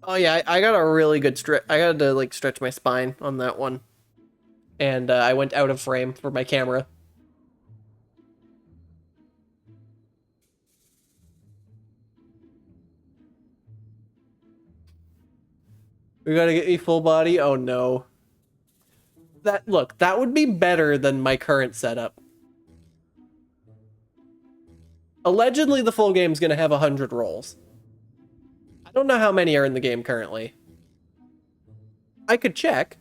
Oh yeah, I got a really good stretch. I got to like stretch my spine on that one, and I went out of frame for my camera. We gotta get you full body. Oh no. Look, that would be better than my current setup. Allegedly, the full game's gonna have 100 rolls. I don't know how many are in the game currently. I could check.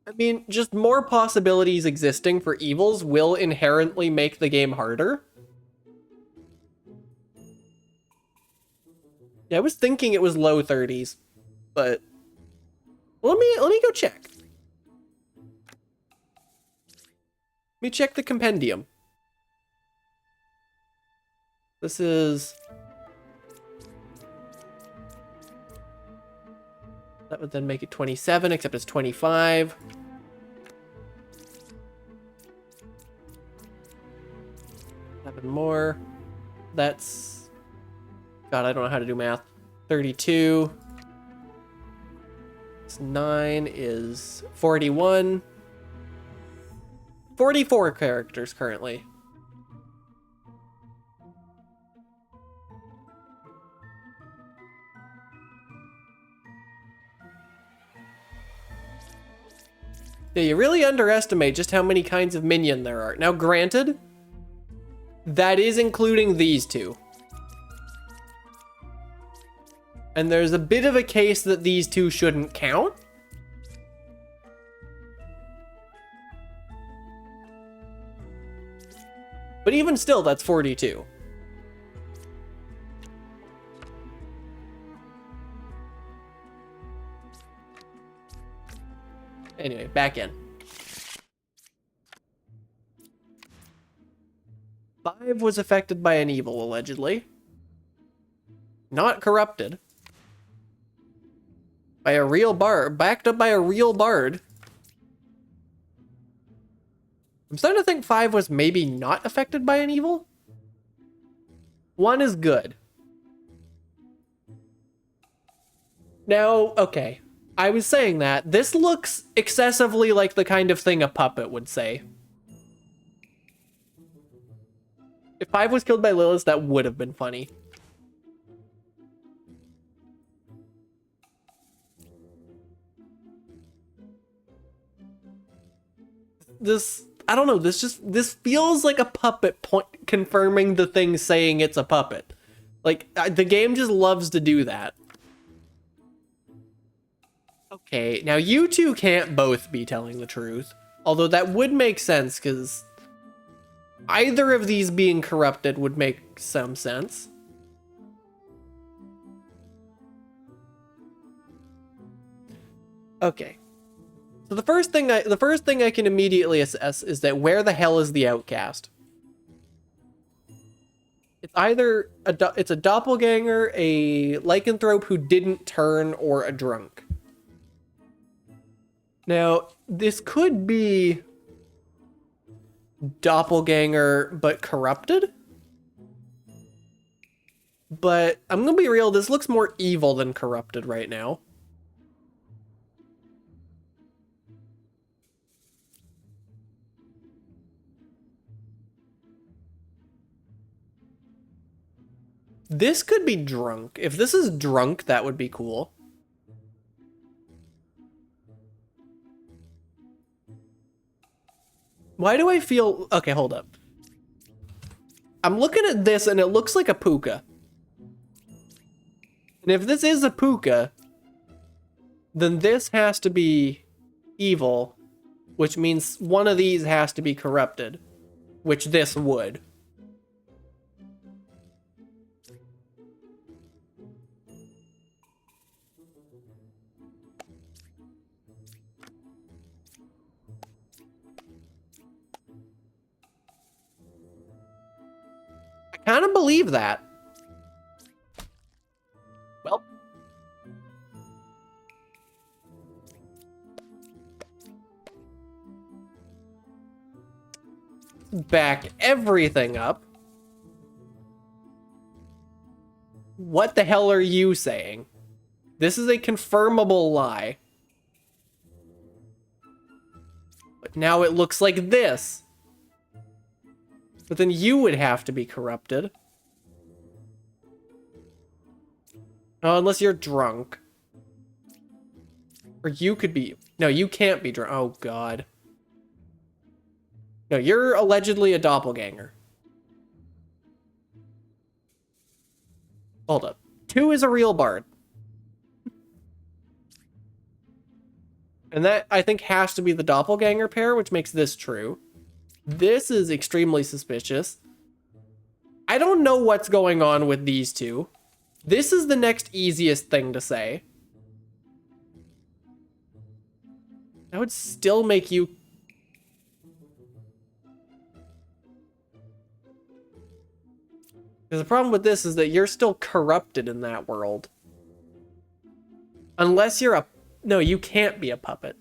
I mean, just more possibilities existing for evils will inherently make the game harder. Yeah, I was thinking it was low 30s, but let me go check. Let me check the compendium. This is... That would then make it 27, except it's 25. Seven more. That's... God, I don't know how to do math. 32. It's 9 is 41. 44 characters currently. Yeah, you really underestimate just how many kinds of minion there are. Now, granted, that is including these two. And there's a bit of a case that these two shouldn't count. But even still, that's 42. Anyway, back in. 5 was affected by an evil, allegedly. Not corrupted. By a real bard. Backed up by a real bard. I'm starting to think 5 was maybe not affected by an evil. One is good. Now, okay. I was saying that. This looks excessively like the kind of thing a puppet would say. If 5 was killed by Lilith, that would have been funny. This, I don't know, this feels like a puppet confirming the thing saying it's a puppet. Like, the game just loves to do that. Okay, now you two can't both be telling the truth. Although that would make sense, because either of these being corrupted would make some sense. Okay. So the first thing I can immediately assess is that where the hell is the outcast? It's either it's a doppelganger, a lycanthrope who didn't turn, or a drunk. Now, this could be doppelganger but corrupted. But I'm gonna be real, this looks more evil than corrupted right now. This could be drunk. If this is drunk, that would be cool. Why do I feel... Okay, hold up. I'm looking at this and it looks like a puka. And if this is a puka, then this has to be evil, which means one of these has to be corrupted, which this would. I kind of believe that. Well. Back everything up. What the hell are you saying? This is a confirmable lie. But now it looks like this. But then you would have to be corrupted. Oh, unless you're drunk. Or you could be... No, you can't be drunk. Oh, God. No, you're allegedly a doppelganger. Hold up. 2 is a real bard. And that, I think, has to be the doppelganger pair, which makes this true. This is extremely suspicious. I don't know what's going on with these two. This is the next easiest thing to say. That would still make you... Because the problem with this is that you're still corrupted in that world. Unless you're a... No, you can't be a puppet.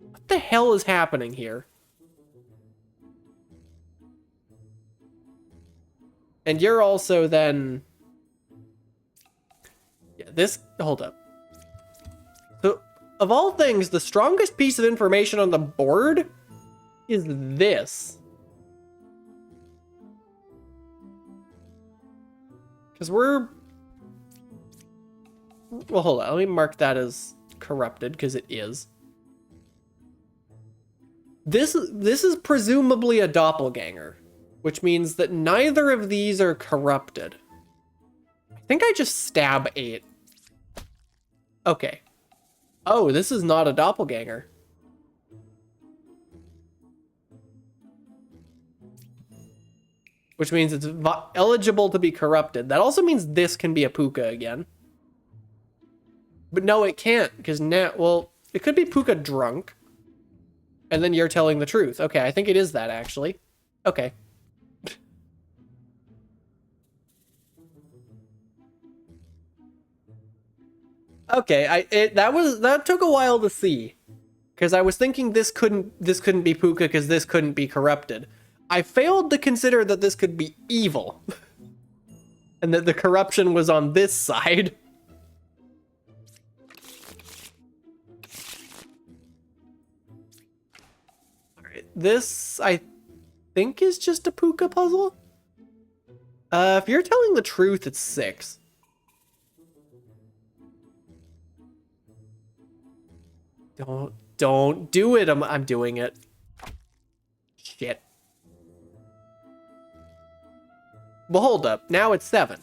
What the hell is happening here? And you're also then... Yeah, this... Hold up. So, of all things, the strongest piece of information on the board is this. Because we're... Well, hold on. Let me mark that as corrupted, because it is. This is presumably a doppelganger, which means that neither of these are corrupted. I think I just stab 8. Okay. Oh, this is not a doppelganger. Which means it's eligible to be corrupted. That also means this can be a puka again. But no, it can't, because now, well, it could be puka drunk. And then you're telling the truth. Okay, I think it is that, actually. Okay. Okay, that took a while to see. Because I was thinking this couldn't be puka because this couldn't be corrupted. I failed to consider that this could be evil. And that the corruption was on this side. Alright, this, I think, is just a puka puzzle. If you're telling the truth, it's 6. Don't do it. I'm doing it. Shit. Well, hold up. Now it's 7.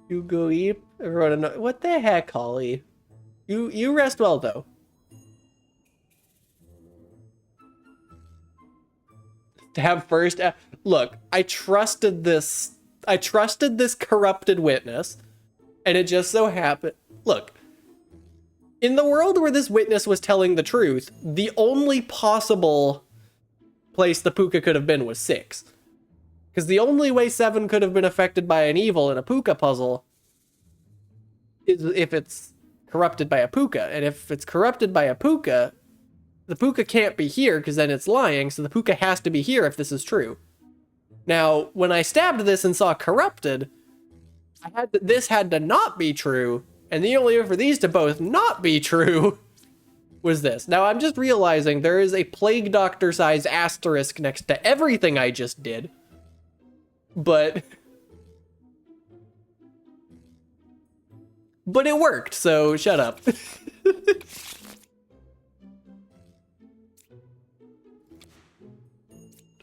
You go eat. Everyone, what the heck, Holly? You rest well though. To have first, look, I trusted this corrupted witness, and it just so happened. Look, in the world where this witness was telling the truth, the only possible place the puka could have been was 6. Because the only way 7 could have been affected by an evil in a puka puzzle is if it's corrupted by a puka. And if it's corrupted by a puka, the puka can't be here because then it's lying, so the puka has to be here if this is true. Now, when I stabbed this and saw corrupted, this had to not be true, and the only way for these to both not be true was this. Now, I'm just realizing there is a plague doctor size asterisk next to everything I just did, but it worked, so shut up.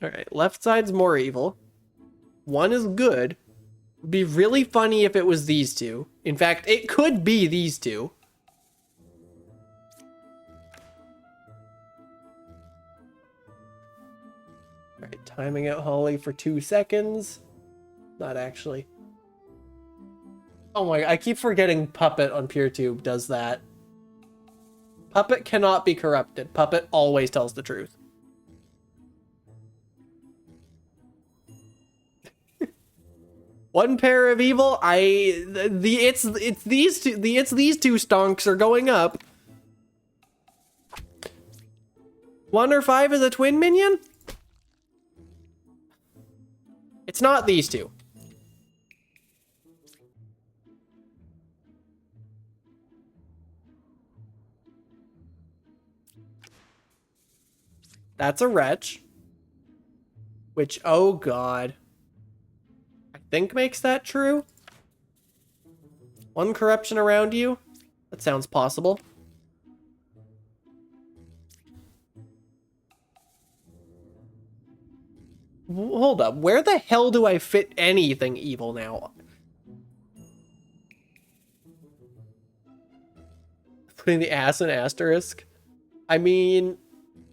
Alright, left side's more evil. 1 is good. It'd be really funny if it was these two. In fact, it could be these two. Alright, timing out Holly for 2 seconds. Not actually. Oh my, I keep forgetting Puppet on PureTube does that. Puppet cannot be corrupted. Puppet always tells the truth. One pair of evil. It's these two stonks are going up. 1 or 5 is a twin minion? It's not these two. That's a wretch. Which, oh god. I think makes that true. 1 corruption around you? That sounds possible. Hold up, where the hell do I fit anything evil now? Putting the ass in asterisk? I mean,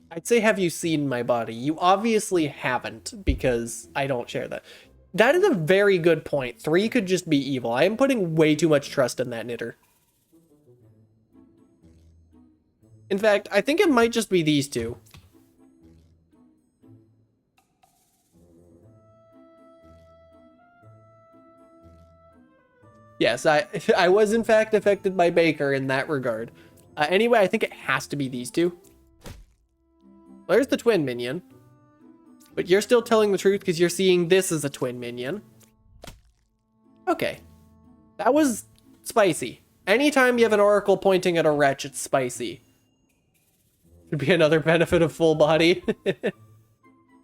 I'd say, have you seen my body? You obviously haven't, because I don't share that. That is a very good point. 3 could just be evil. I am putting way too much trust in that knitter. In fact, I think it might just be these two. Yes, I was in fact affected by Baker in that regard. Anyway, I think it has to be these two. There's the twin minion. But you're still telling the truth because you're seeing this as a twin minion. Okay. That was spicy. Anytime you have an oracle pointing at a wretch, it's spicy. Could be another benefit of full body.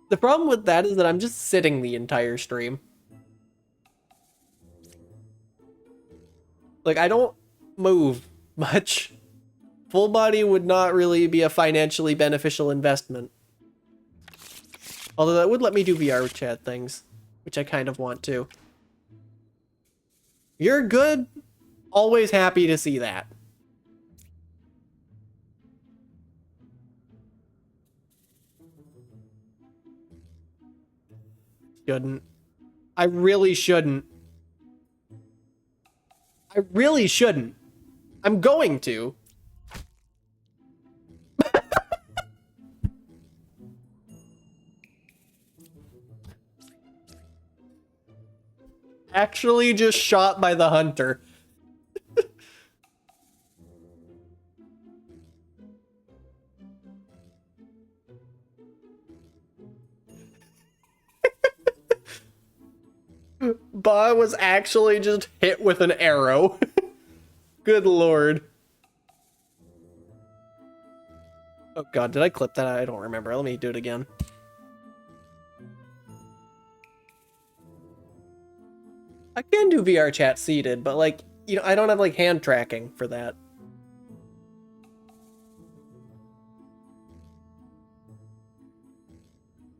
The problem with that is that I'm just sitting the entire stream. Like, I don't move much. Full body would not really be a financially beneficial investment. Although that would let me do VR chat things, which I kind of want to. You're good. Always happy to see that. Shouldn't. I really shouldn't. I really shouldn't. I'm going to. Actually just shot by the hunter. Ba was actually just hit with an arrow. Good lord. Oh god, did I clip that? I don't remember. Let me do it again. I can do VR chat seated, but like, you know, I don't have like hand tracking for that.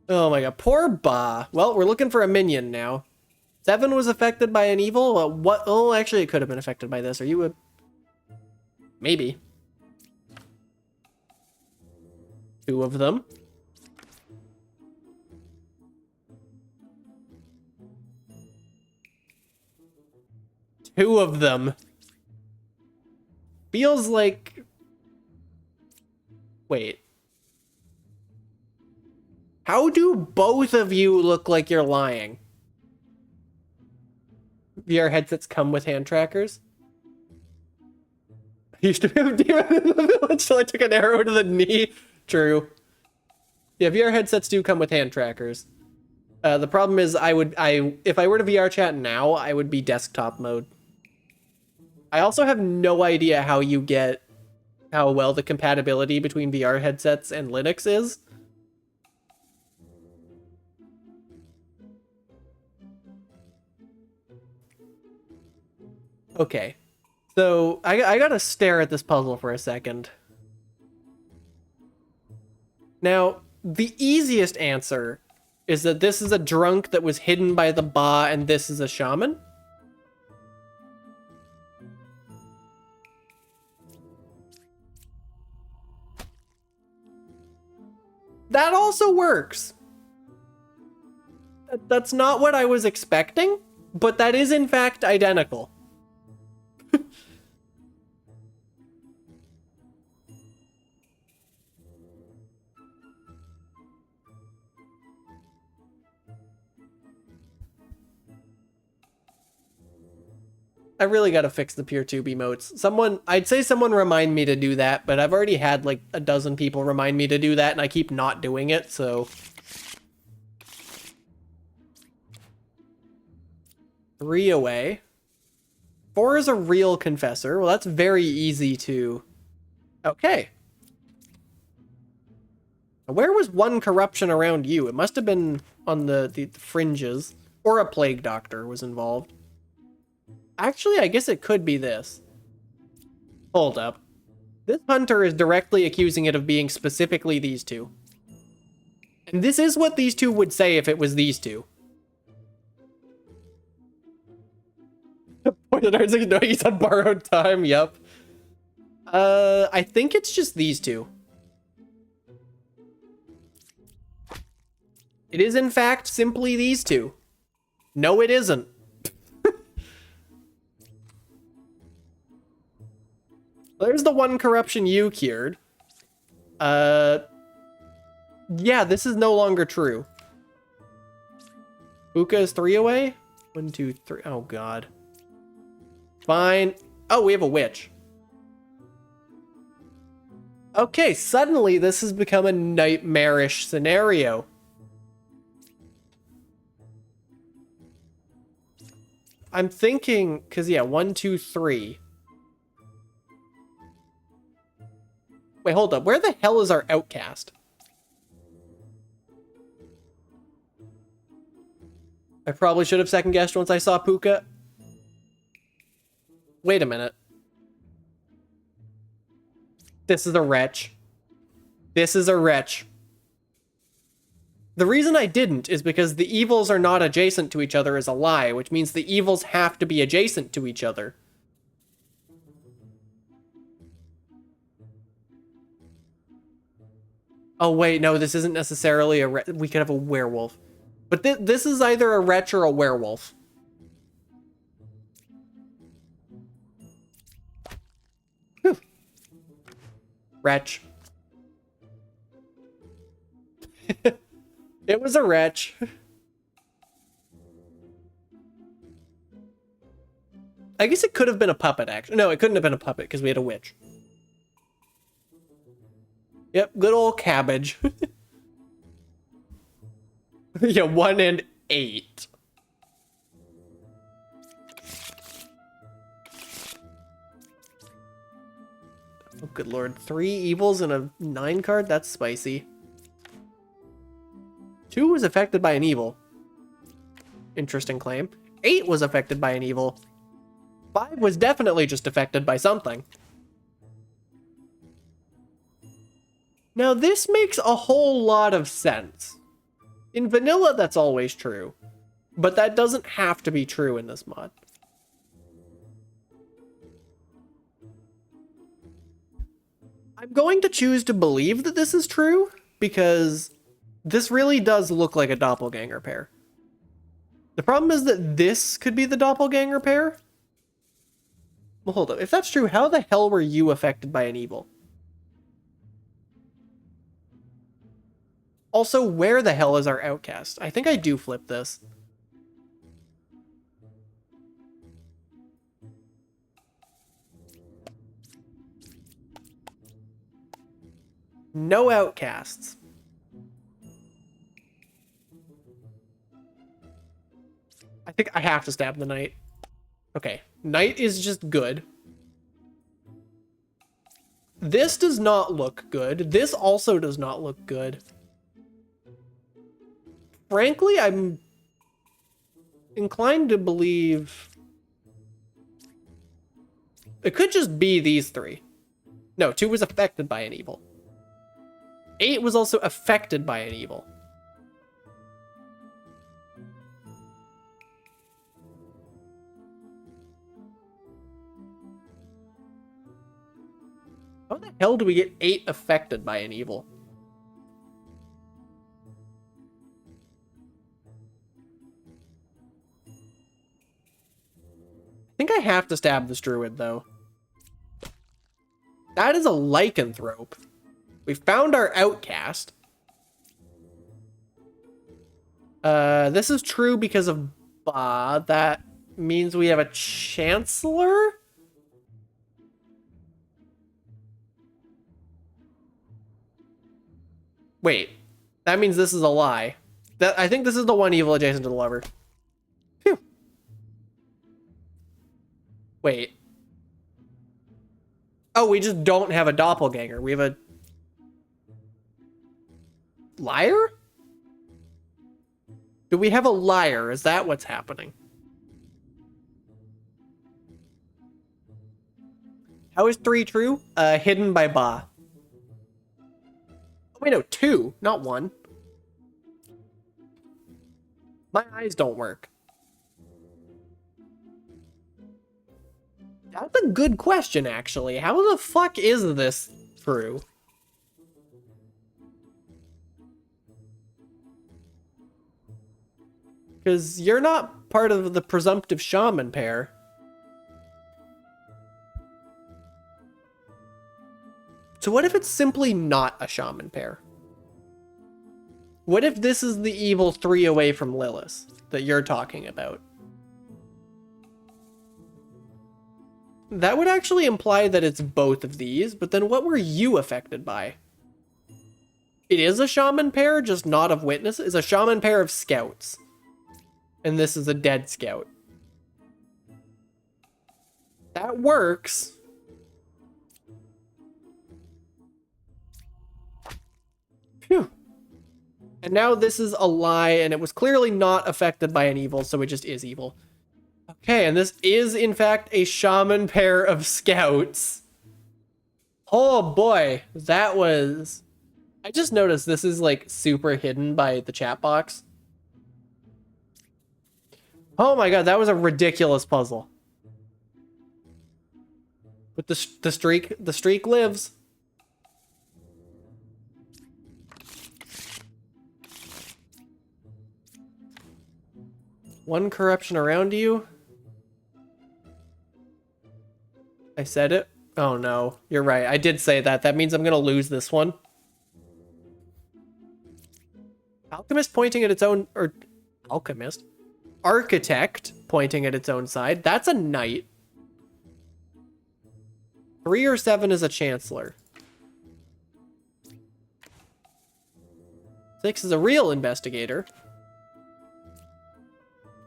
Oh my god, poor Ba. Well, we're looking for a minion now. 7 was affected by an evil? What? Oh, actually, it could have been affected by this. Are you a... Maybe. 2 of them. Two of them. Feels like... Wait. How do both of you look like you're lying? VR headsets come with hand trackers. I used to be a demon in the village, so I took an arrow to the knee. True. Yeah, VR headsets do come with hand trackers. The problem is if I were to VR chat now, I would be desktop mode. I also have no idea how well the compatibility between VR headsets and Linux is. Okay, so I gotta stare at this puzzle for a second. Now, the easiest answer is that this is a drunk that was hidden by the Ba and this is a shaman. That also works. That's not what I was expecting, but that is in fact identical. I really gotta fix the PeerTube emotes. I'd say someone remind me to do that, but I've already had like a dozen people remind me to do that and I keep not doing it, so. 3 away. 4 is a real confessor. Well, that's very easy to... Okay. Where was 1 corruption around you? It must have been on the fringes. Or a plague doctor was involved. Actually, I guess it could be this. Hold up. This hunter is directly accusing it of being specifically these 2. And this is what these 2 would say if it was these 2. He's on borrowed time, yep. I think it's just these 2. It is in fact simply these 2. No, it isn't. There's the 1 corruption you cured. Yeah, this is no longer true. Uka is 3 away? 1, 2, 3. Oh, God. Fine. Oh, we have a witch. Okay, suddenly this has become a nightmarish scenario. I'm thinking, because yeah, 1, 2, 3. Wait, hold up. Where the hell is our outcast? I probably should have second guessed once I saw Puka. Wait a minute. This is a wretch. This is a wretch. The reason I didn't is because the evils are not adjacent to each other is a lie, which means the evils have to be adjacent to each other. Oh wait, no, this isn't necessarily a we could have a werewolf. But this is either a wretch or a werewolf. Whew. Wretch. It was a wretch. I guess it could have been a puppet, actually. No, it couldn't have been a puppet because we had a witch. Yep, good old cabbage. Yeah, 1 and 8. Oh, good lord. 3 evils and a 9 card? That's spicy. 2 was affected by an evil. Interesting claim. 8 was affected by an evil. 5 was definitely just affected by something. Now, this makes a whole lot of sense. In vanilla, that's always true. But that doesn't have to be true in this mod. I'm going to choose to believe that this is true, because this really does look like a doppelganger pair. The problem is that this could be the doppelganger pair. Well, hold up. If that's true, how the hell were you affected by an evil? Also, where the hell is our outcast? I think I do flip this. No outcasts. I think I have to stab the knight. Okay, knight is just good. This does not look good. This also does not look good. Frankly, I'm inclined to believe it could just be these 3. No, 2 was affected by an evil. 8 was also affected by an evil. How the hell do we get 8 affected by an evil? I think I have to stab this druid, though. That is a lycanthrope. We found our outcast. This is true because of Ba. That means we have a chancellor? Wait, that means this is a lie. I think this is the one evil adjacent to the lover. Phew. Wait. Oh, we just don't have a doppelganger. We have a liar? Do we have a liar? Is that what's happening? How is 3 true? Hidden by Ba. Oh, wait, no, 2, not 1. My eyes don't work. That's a good question, actually. How the fuck is this true? Because you're not part of the presumptive shaman pair. So what if it's simply not a shaman pair? What if this is the evil 3 away from Lilith that you're talking about? That would actually imply that it's both of these, but then what were you affected by? It is a shaman pair, just not of witnesses. It's a shaman pair of scouts. And this is a dead scout. That works. Phew. And now this is a lie, and it was clearly not affected by an evil, so it just is evil. Okay, and this is, in fact, a shaman pair of scouts. Oh boy, that was... I just noticed this is, like, super hidden by the chat box. Oh my god, that was a ridiculous puzzle. But the streak lives. One corruption around you. I said it? Oh no, you're right. I did say that. That means I'm gonna lose this one. Alchemist pointing at its own, or alchemist? Architect pointing at its own side. That's a knight. 3 or 7 is a Chancellor. 6 is a real investigator.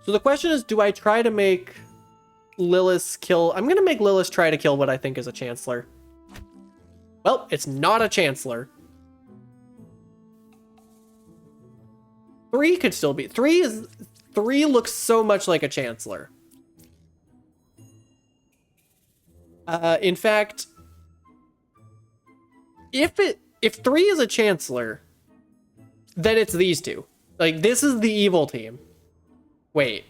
So the question is, do I try to make Lilith kill... I'm going to make Lilith try to kill what I think is a Chancellor. Well, it's not a Chancellor. 3 could still be... 3 looks so much like a Chancellor. In fact, if 3 is a Chancellor, then it's these two. Like, this is the evil team. Wait.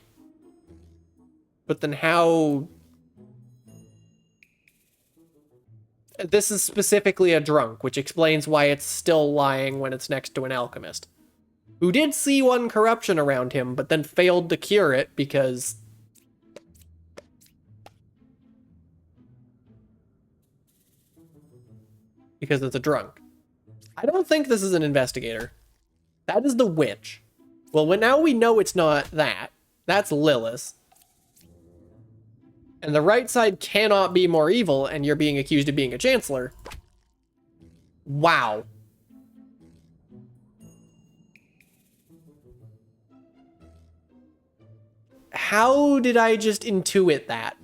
But then how... This is specifically a drunk, which explains why it's still lying when it's next to an alchemist. Who did see one corruption around him, but then failed to cure it because... Because it's a drunk. I don't think this is an investigator. That is the witch. Well, now we know it's not that. That's Lilith. And the right side cannot be more evil, and you're being accused of being a Chancellor. Wow. How did I just intuit that?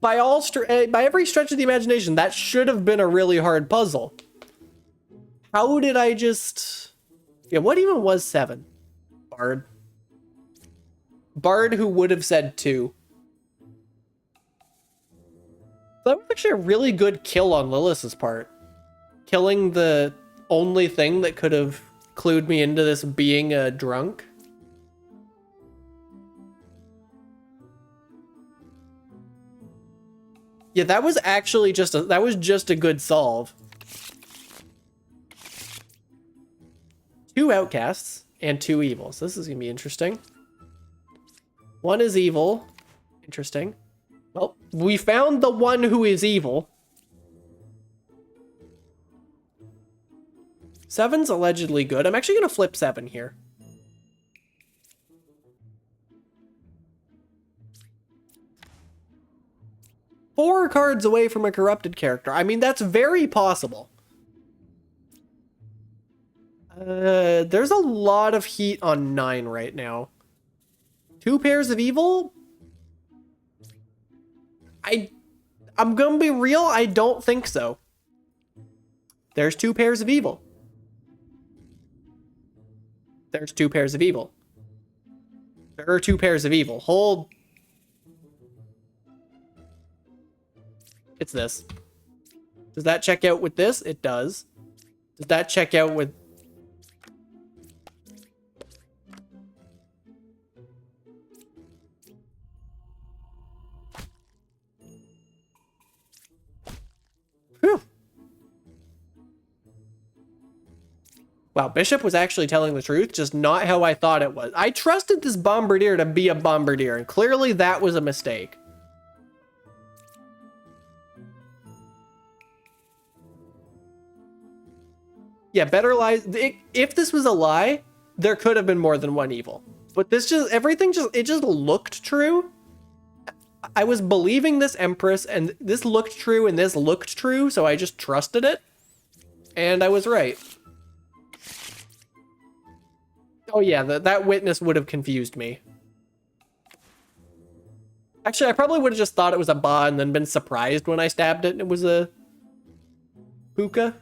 By every stretch of the imagination, that should have been a really hard puzzle. How did I just... Yeah, what even was 7? Bard. Bard who would have said 2. That was actually a really good kill on Lilith's part. Killing the only thing that could have clued me into this being a drunk. Yeah, that was actually just a good solve. 2 outcasts and 2 evils. This is gonna be interesting. 1 is evil. Interesting. Well, we found the one who is evil. 7's allegedly good. I'm actually gonna flip 7 here. Four cards away from a corrupted character. I mean, that's very possible. There's a lot of heat on 9 right now. 2 pairs of evil? I'm gonna be real, I don't think so. There's 2 pairs of evil. There's 2 pairs of evil. There are 2 pairs of evil. Hold. It's this. Does that check out with this? It does. Does that check out with... Whew. Wow, Bishop was actually telling the truth, just not how I thought it was. I trusted this Bombardier to be a Bombardier, and clearly that was a mistake. Yeah, better lies. If this was a lie, there could have been more than one evil. But this just, it just looked true. I was believing this Empress, and this looked true, and this looked true, so I just trusted it. And I was right. Oh yeah, that witness would have confused me. Actually, I probably would have just thought it was a Ba and then been surprised when I stabbed it and it was a hookah.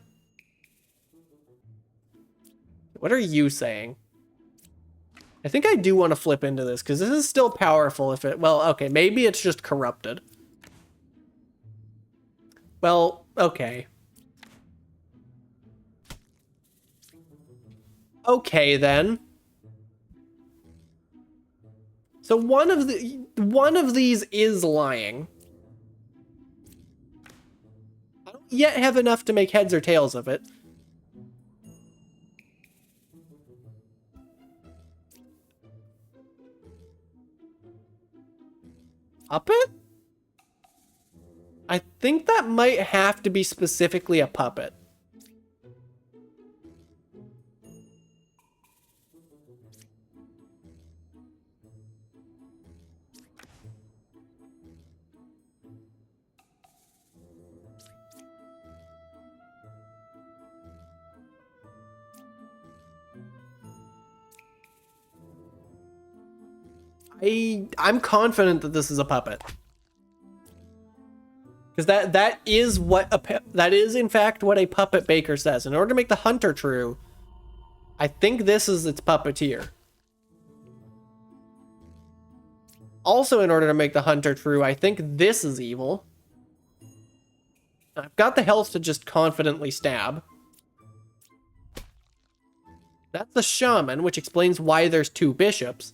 What are you saying? I think I do want to flip into this because this is still powerful if it... Well, okay, maybe it's just corrupted. Well, okay. Okay, then. So one of these is lying. I don't yet have enough to make heads or tails of it. Puppet? I think that might have to be specifically a puppet. I'm confident that this is a puppet. Because that is in fact what a puppet baker says. In order to make the hunter true, I think this is its puppeteer. Also, in order to make the hunter true, I think this is evil. I've got the health to just confidently stab. That's the shaman, which explains why there's 2 bishops.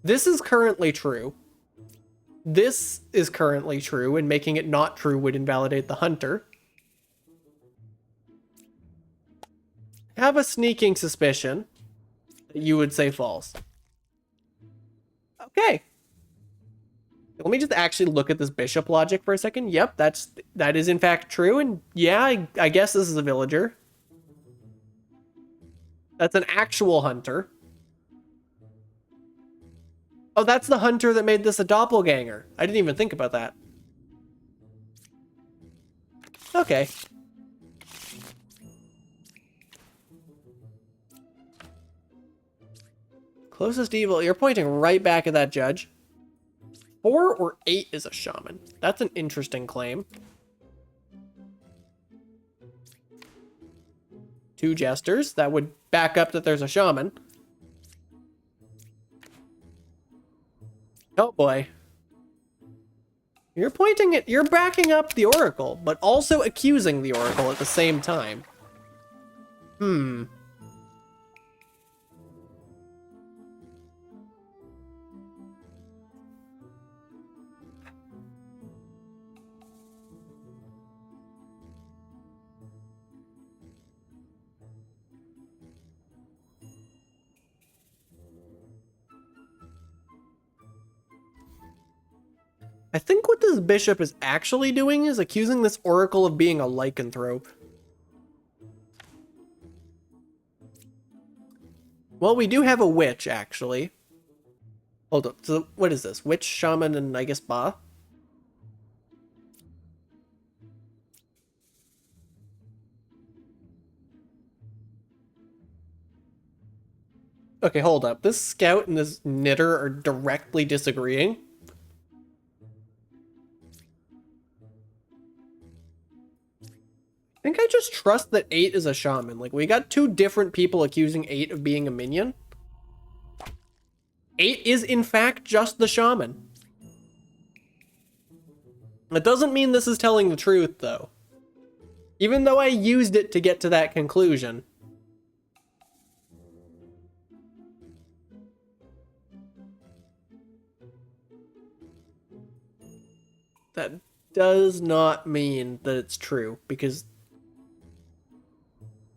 This is currently true. This is currently true, and making it not true would invalidate the hunter. I have a sneaking suspicion that you would say false. Okay. Let me just actually look at this bishop logic for a second. Yep, that is in fact true, and yeah, I guess this is a villager. That's an actual hunter. Oh, that's the hunter that made this a doppelganger. I didn't even think about that. Okay. Closest evil. You're pointing right back at that judge. 4 or 8 is a shaman. That's an interesting claim. 2 jesters. That would back up that there's a shaman. Oh boy. You're backing up the oracle, but also accusing the oracle at the same time. I think what this bishop is actually doing is accusing this oracle of being a lycanthrope. Well, we do have a witch, actually. Hold up. So, what is this? Witch, shaman, and I guess Ba? Okay, hold up. This scout and this knitter are directly disagreeing. I think I just trust that 8 is a shaman. Like, we got 2 different people accusing 8 of being a minion. 8 is, in fact, just the shaman. That doesn't mean this is telling the truth, though. Even though I used it to get to that conclusion. That does not mean that it's true, because...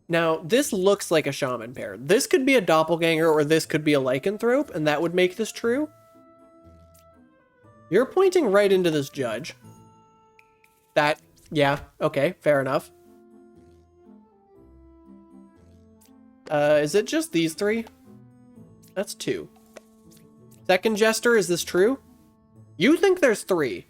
Now, this looks like a shaman pair. This could be a doppelganger, or this could be a lycanthrope, and that would make this true. You're pointing right into this judge. Yeah, okay, fair enough. Is it just these 3? That's 2. Second jester, is this true? You think there's 3.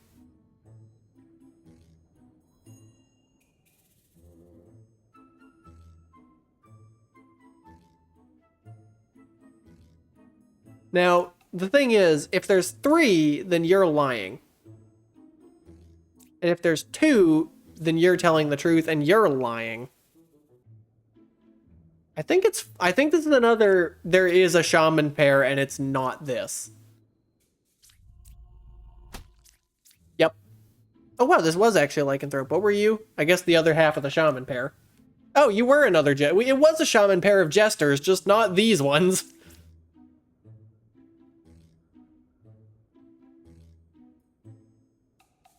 Now, the thing is, if there's 3, then you're lying. And if there's 2, then you're telling the truth and you're lying. I think this is another, there is a shaman pair and it's not this. Yep. Oh wow, this was actually a lycanthrope. What were you? I guess the other half of the shaman pair. Oh, you were another it was a shaman pair of jesters, just not these ones.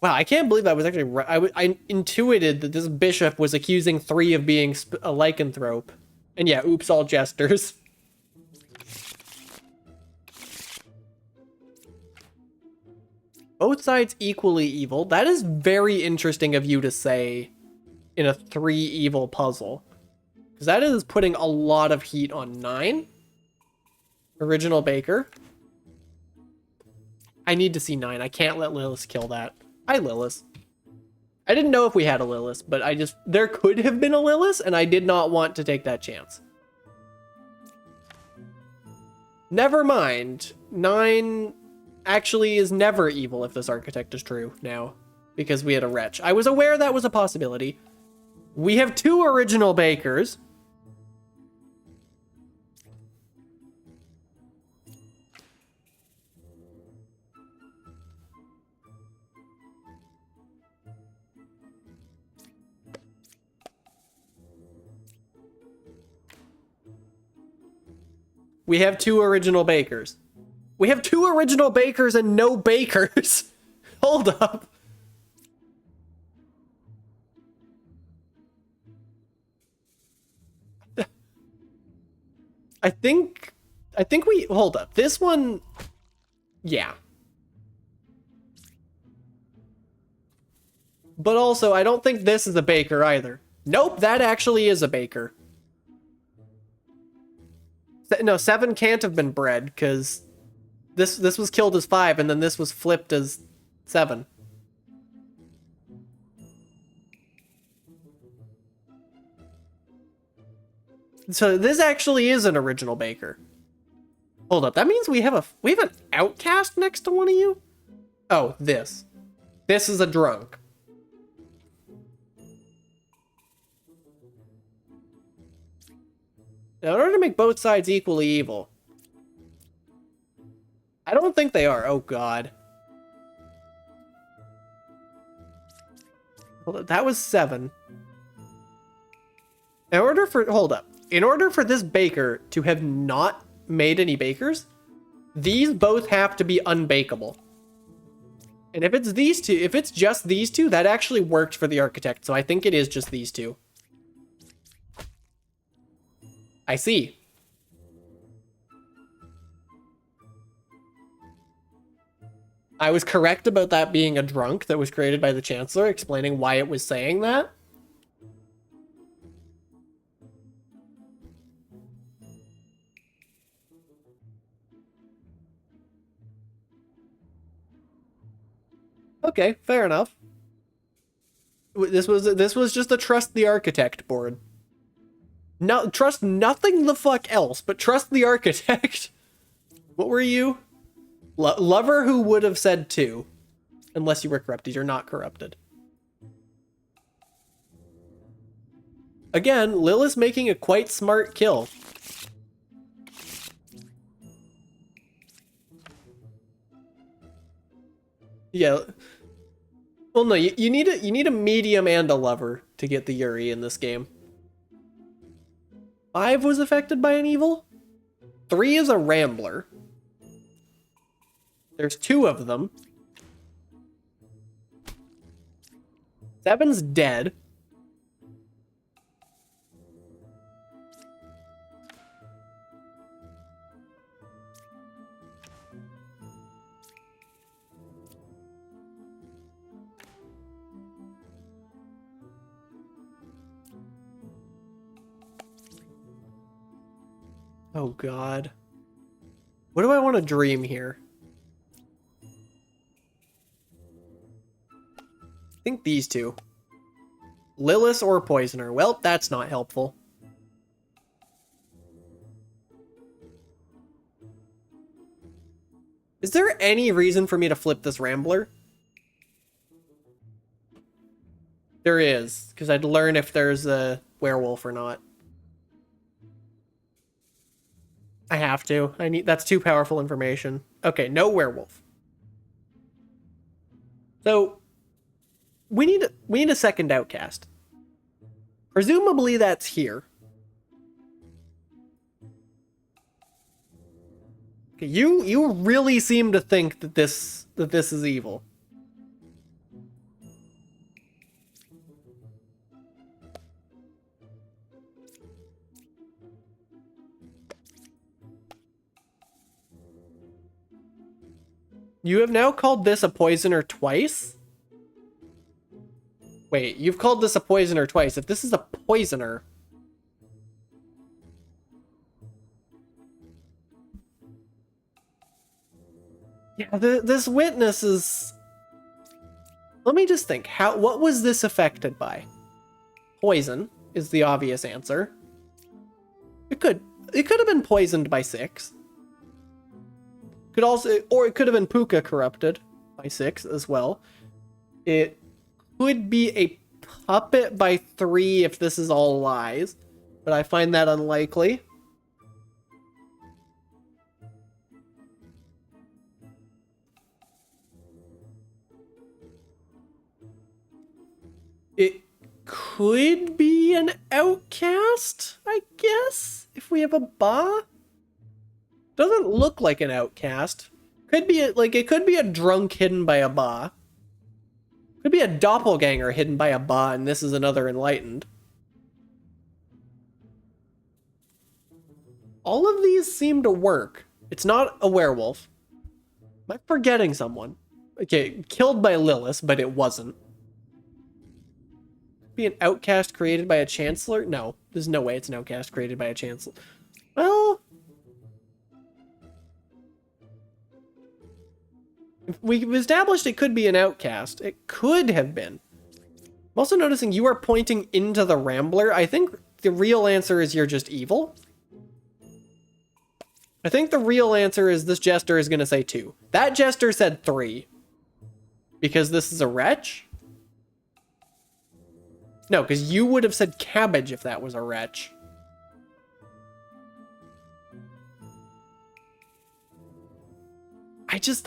Wow, I can't believe I was actually right. I intuited that this bishop was accusing 3 of being a lycanthrope. And yeah, oops, all jesters. Both sides equally evil. That is very interesting of you to say in a 3 evil puzzle. Because that is putting a lot of heat on 9. Original Baker. I need to see 9. I can't let Lilith kill that. Hi, Lilith. I didn't know if we had a Lilith, but there could have been a Lilith, and I did not want to take that chance. Never mind. 9 actually is never evil if this architect is true now, because we had a wretch. I was aware that was a possibility. We have 2 original bakers. We have 2 original bakers. We have 2 original bakers and no bakers. Hold up. I think we, hold up. This one, yeah. But also, I don't think this is a baker either. Nope, that actually is a baker. No, 7 can't have been bred, because this was killed as 5, and then this was flipped as 7. So this actually is an original baker. Hold up, that means we have an outcast next to one of you? Oh, this. This is a drunk. Now, in order to make both sides equally evil, I don't think they are. Oh, God. Hold up, that was 7. Hold up. In order for this baker to have not made any bakers, these both have to be unbakeable. And if it's these two, if it's just these two, that actually worked for the architect, so I think it is just these two. I see. I was correct about that being a drunk that was created by the Chancellor, explaining why it was saying that. Okay, fair enough. This was just a trust the architect board. No, trust nothing the fuck else, but trust the architect. What were you? Lover who would have said 2. Unless you were corrupted. You're not corrupted. Again, Lil is making a quite smart kill. Yeah. Well, no, you need a medium and a lover to get the Yuri in this game. 5 was affected by an evil. 3 is a Rambler. There's 2 of them. 7's dead. Oh, God. What do I want to dream here? I think these 2. Lilith or Poisoner. Well, that's not helpful. Is there any reason for me to flip this Rambler? There is, because I'd learn if there's a werewolf or not. I have to. That's too powerful information. Okay, no werewolf. So we need a second outcast. Presumably that's here. Okay, you really seem to think that this is evil. You have now called this a poisoner twice? Wait, you've called this a poisoner twice. If this is a poisoner... Yeah, this witness is... Let me just think. What was this affected by? Poison is the obvious answer. It could have been poisoned by 6. Could also, or it could have been Puka corrupted by 6 as well. It could be a puppet by 3 if this is all lies, but I find that unlikely. It could be an outcast, I guess, if we have a Ba. Doesn't look like an outcast. Could be like it could be a drunk hidden by a Ba. Could be a doppelganger hidden by a Ba, and this is another enlightened. All of these seem to work. It's not a werewolf. Am I forgetting someone? Okay, killed by Lilith, but it wasn't. Be an outcast created by a chancellor? No, there's no way it's an outcast created by a chancellor. Well, we've established it could be an outcast. It could have been. I'm also noticing you are pointing into the Rambler. I think the real answer is you're just evil. I think the real answer is this jester is going to say 2. That jester said 3. Because this is a wretch? No, because you would have said cabbage if that was a wretch.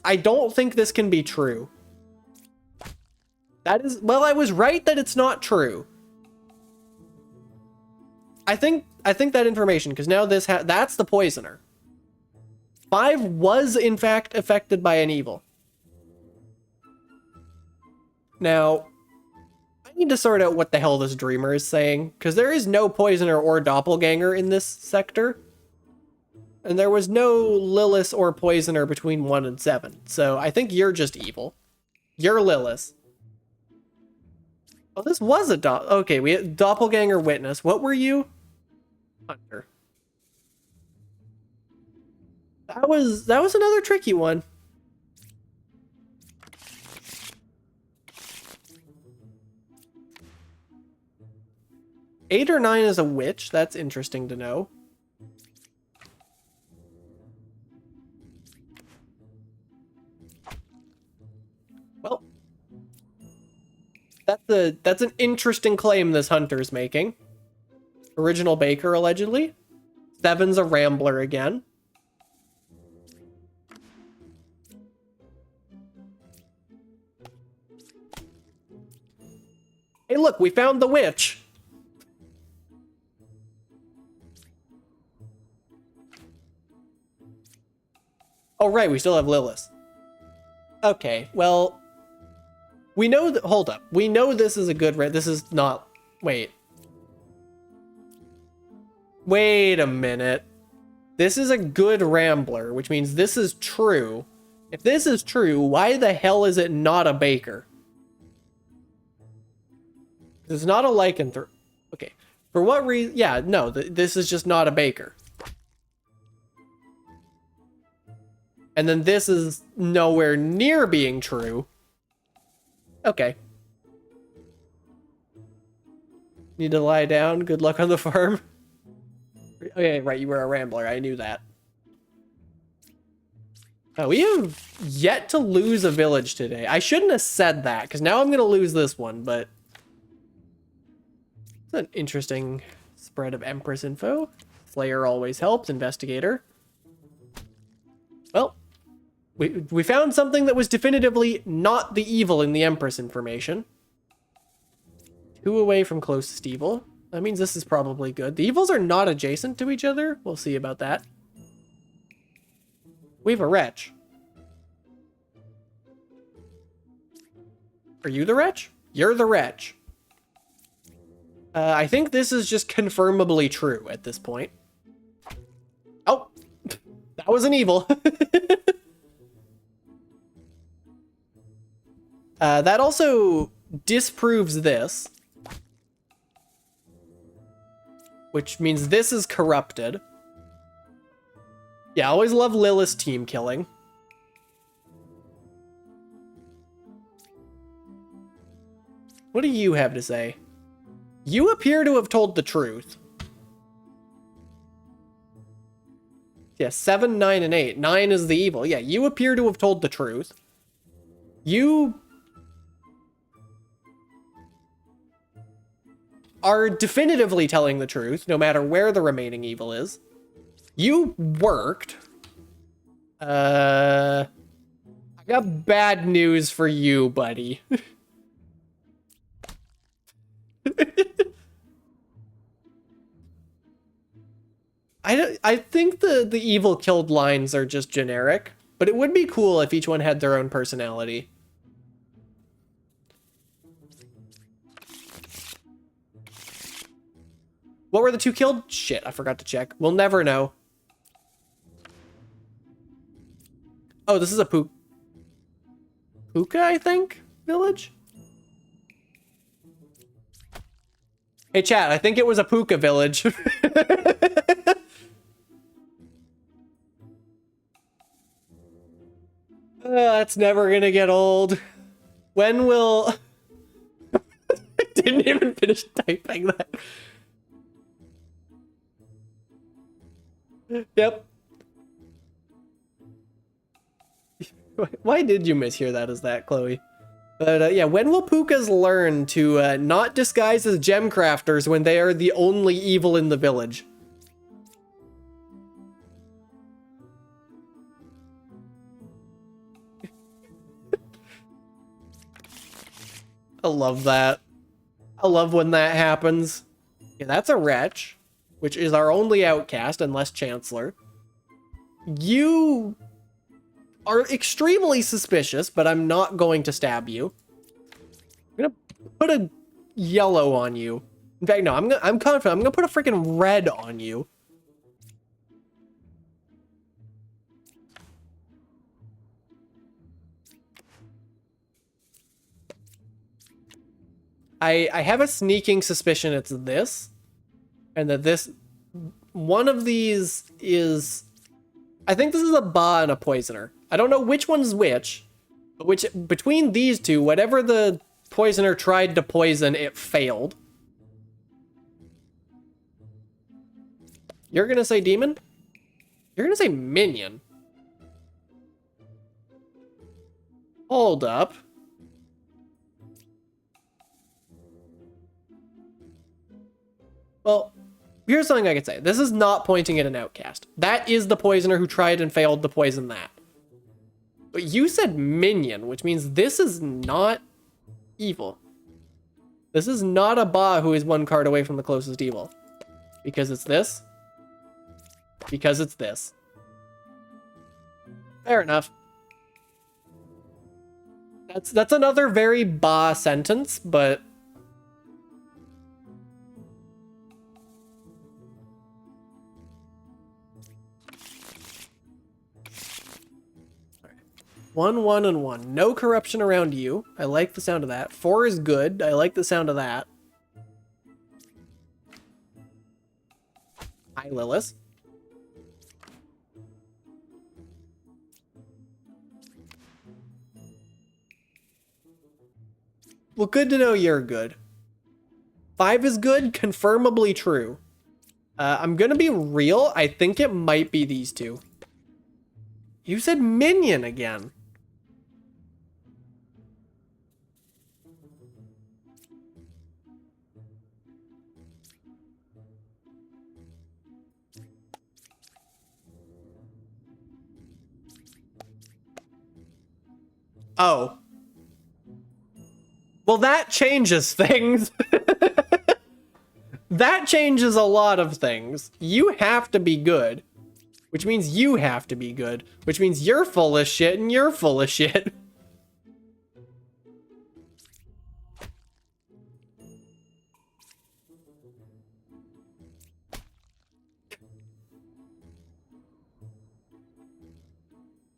I don't think this can be true. That is, well, I was right that it's not true. I think that information, because now that's the poisoner. 5 was in fact affected by an evil. Now, I need to sort out what the hell this dreamer is saying, because there is no poisoner or doppelganger in this sector. And there was no Lilith or poisoner between 1 and 7. So I think you're just evil. You're Lilith. Oh, this was a okay, we had doppelganger witness. What were you? Hunter. That was another tricky one. Eight or 9 is a witch. That's interesting to know. Well, that's an interesting claim this hunter's making. Original Baker, allegedly. 7's a Rambler again. Hey, look, we found the witch. Oh, right, we still have Lilith. Okay, well, we know that, hold up. We know this is a good, this is not, wait. Wait a minute. This is a good Rambler, which means this is true. If this is true, why the hell is it not a Baker? It's not a lycanthrope. Okay. For what reason? Yeah, no, this is just not a Baker. And then this is nowhere near being true. Okay. Need to lie down. Good luck on the farm. Okay, right, you were a Rambler. I knew that. We have yet to lose a village today. I shouldn't have said that, because now I'm going to lose this one, but... It's an interesting spread of Empress info. Slayer always helps. Investigator. Well, we found something that was definitively not the evil in the Empress information. 2 away from closest evil. That means this is probably good. The evils are not adjacent to each other. We'll see about that. We have a wretch. Are you the wretch? You're the wretch. I think this is just confirmably true at this point. Oh, that was an evil. That also disproves this. Which means this is corrupted. Yeah, I always love Lilith's team killing. What do you have to say? You appear to have told the truth. Yeah, 7, 9, and 8. 9 is the evil. Yeah, you appear to have told the truth. You are definitively telling the truth, no matter where the remaining evil is. You worked. I got bad news for you, buddy. I think the evil killed lines are just generic, but it would be cool if each one had their own personality. What were the 2 killed? Shit, I forgot to check. We'll never know. Oh, this is a Puka, I think, village? Hey, chat, I think it was a Puka village. That's never gonna get old. When will... I didn't even finish typing that. Yep. Why did you mishear that as that, Chloe? But yeah, when will Pukas learn to not disguise as gem crafters when they are the only evil in the village? I love that. I love when that happens. Yeah, that's a wretch, which is our only outcast, unless Chancellor. You are extremely suspicious, but I'm not going to stab you. I'm gonna put a yellow on you. In fact, no, I'm confident. I'm gonna put a freaking red on you. I have a sneaking suspicion it's this, and that this one of these is. I think this is a Ba and a Poisoner. I don't know which one's which, but between these two, whatever the Poisoner tried to poison, it failed. You're gonna say Demon? You're gonna say Minion. Hold up. Well, here's something I could say. This is not pointing at an outcast. That is the Poisoner who tried and failed to poison that. But you said Minion, which means this is not evil. This is not a Ba who is 1 card away from the closest evil. Because it's this. Because it's this. Fair enough. That's another very Ba sentence, but... One, 1, and 1. No corruption around you. I like the sound of that. 4 is good. I like the sound of that. Hi, Lilith. Well, good to know you're good. 5 is good. Confirmably true. I'm gonna be real. I think it might be these two. You said Minion again. Oh. Well, that changes things. That changes a lot of things. You have to be good. Which means you have to be good. Which means you're full of shit and you're full of shit.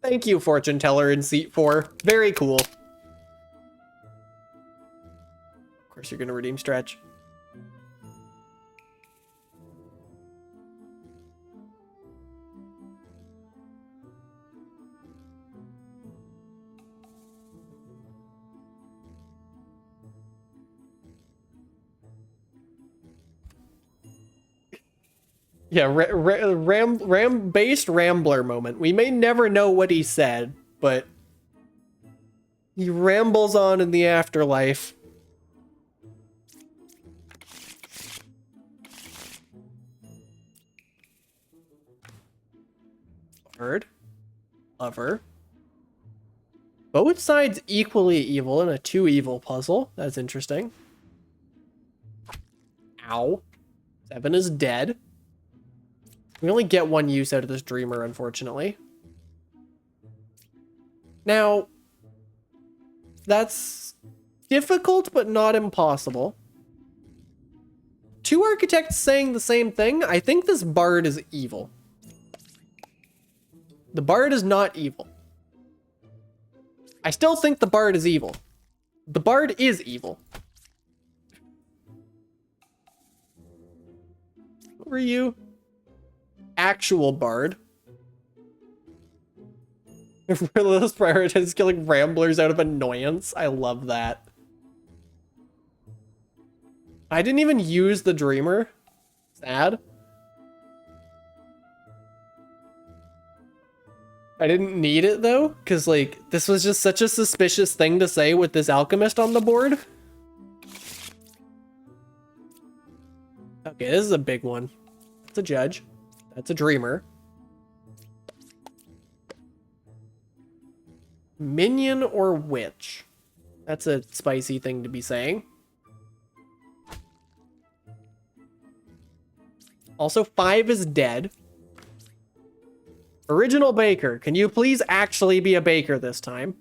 Thank you, fortune teller in seat 4. Very cool. Of course, you're gonna redeem stretch. Yeah, based rambler moment. We may never know what he said, but he rambles on in the afterlife. Bird. Lover. Both sides equally evil in a 2 evil puzzle. That's interesting. Ow. 7 is dead. We only get 1 use out of this dreamer, unfortunately. Now, that's difficult, but not impossible. 2 architects saying the same thing. I think this bard is evil. The bard is not evil. I still think the bard is evil. The bard is evil. What were you? Actual bard. Lilith prioritizes killing ramblers out of annoyance. I love that. I didn't even use the dreamer. Sad. I didn't need it though, because like this was just such a suspicious thing to say with this alchemist on the board. Okay, this is a big one. That's a judge. That's a dreamer. Minion or witch? That's a spicy thing to be saying. Also, 5 is dead. Original baker, can you please actually be a baker this time?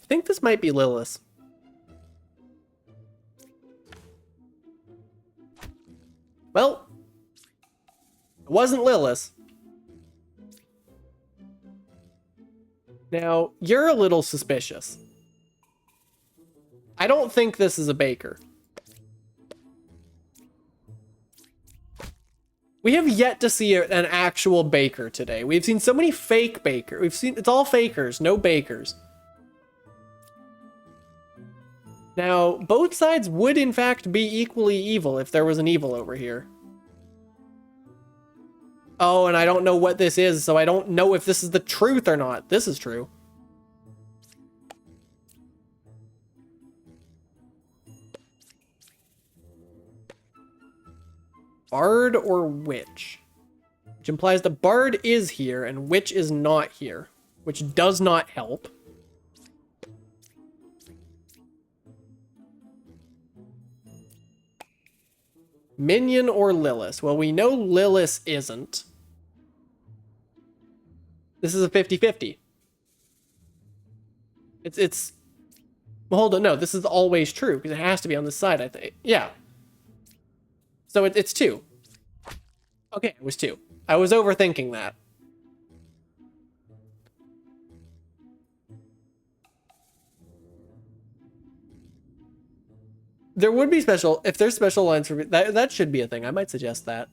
I think this might be Lilith. Well, it wasn't Lilith. Now, you're a little suspicious. I don't think this is a baker. We have yet to see an actual baker today. We've seen so many fake bakers. It's all fakers, no bakers. Now, both sides would in fact be equally evil if there was an evil over here. Oh, and I don't know what this is, so I don't know if this is the truth or not. This is true. Bard or witch? Which implies the bard is here and witch is not here, which does not help. Minion or Lilith? Well, we know Lilith isn't. This is a 50-50. It's... Well, hold on, no, this is always true, because it has to be on this side, I think. Yeah. So it's 2. Okay, it was 2. I was overthinking that. There would be special, if there's special lines for that should be a thing. I might suggest that.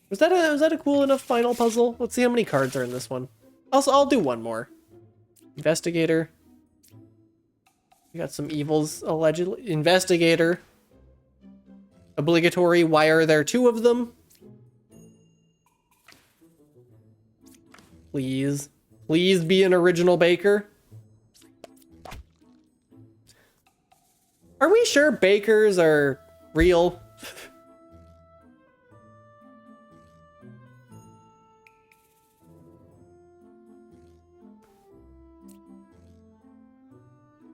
Was that a cool enough final puzzle? Let's see how many cards are in this one. Also, I'll do one more. Investigator. We got some evils, allegedly. Investigator. Obligatory. Why are there 2 of them? Please. Please be an original baker. Are we sure bakers are real?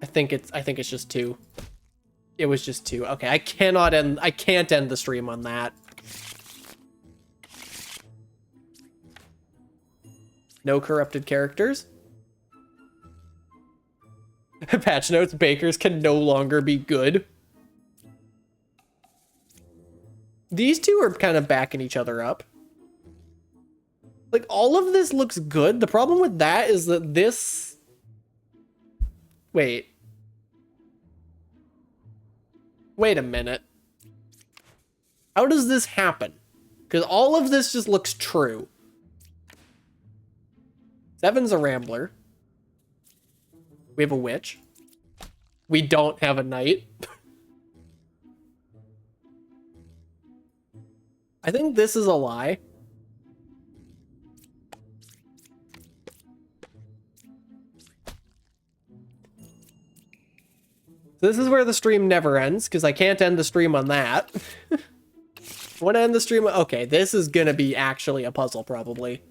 I think it's just 2. It was just 2. Okay, I can't end the stream on that. No corrupted characters. Patch notes, bakers can no longer be good. These two are kind of backing each other up. Like, all of this looks good. The problem with that is that this... Wait. Wait a minute. How does this happen? Because all of this just looks true. 7's a Rambler. We have a Witch. We don't have a Knight. I think this is a lie. This is where the stream never ends, because I can't end the stream on that. I want to end the stream... Okay, this is gonna be actually a puzzle, probably.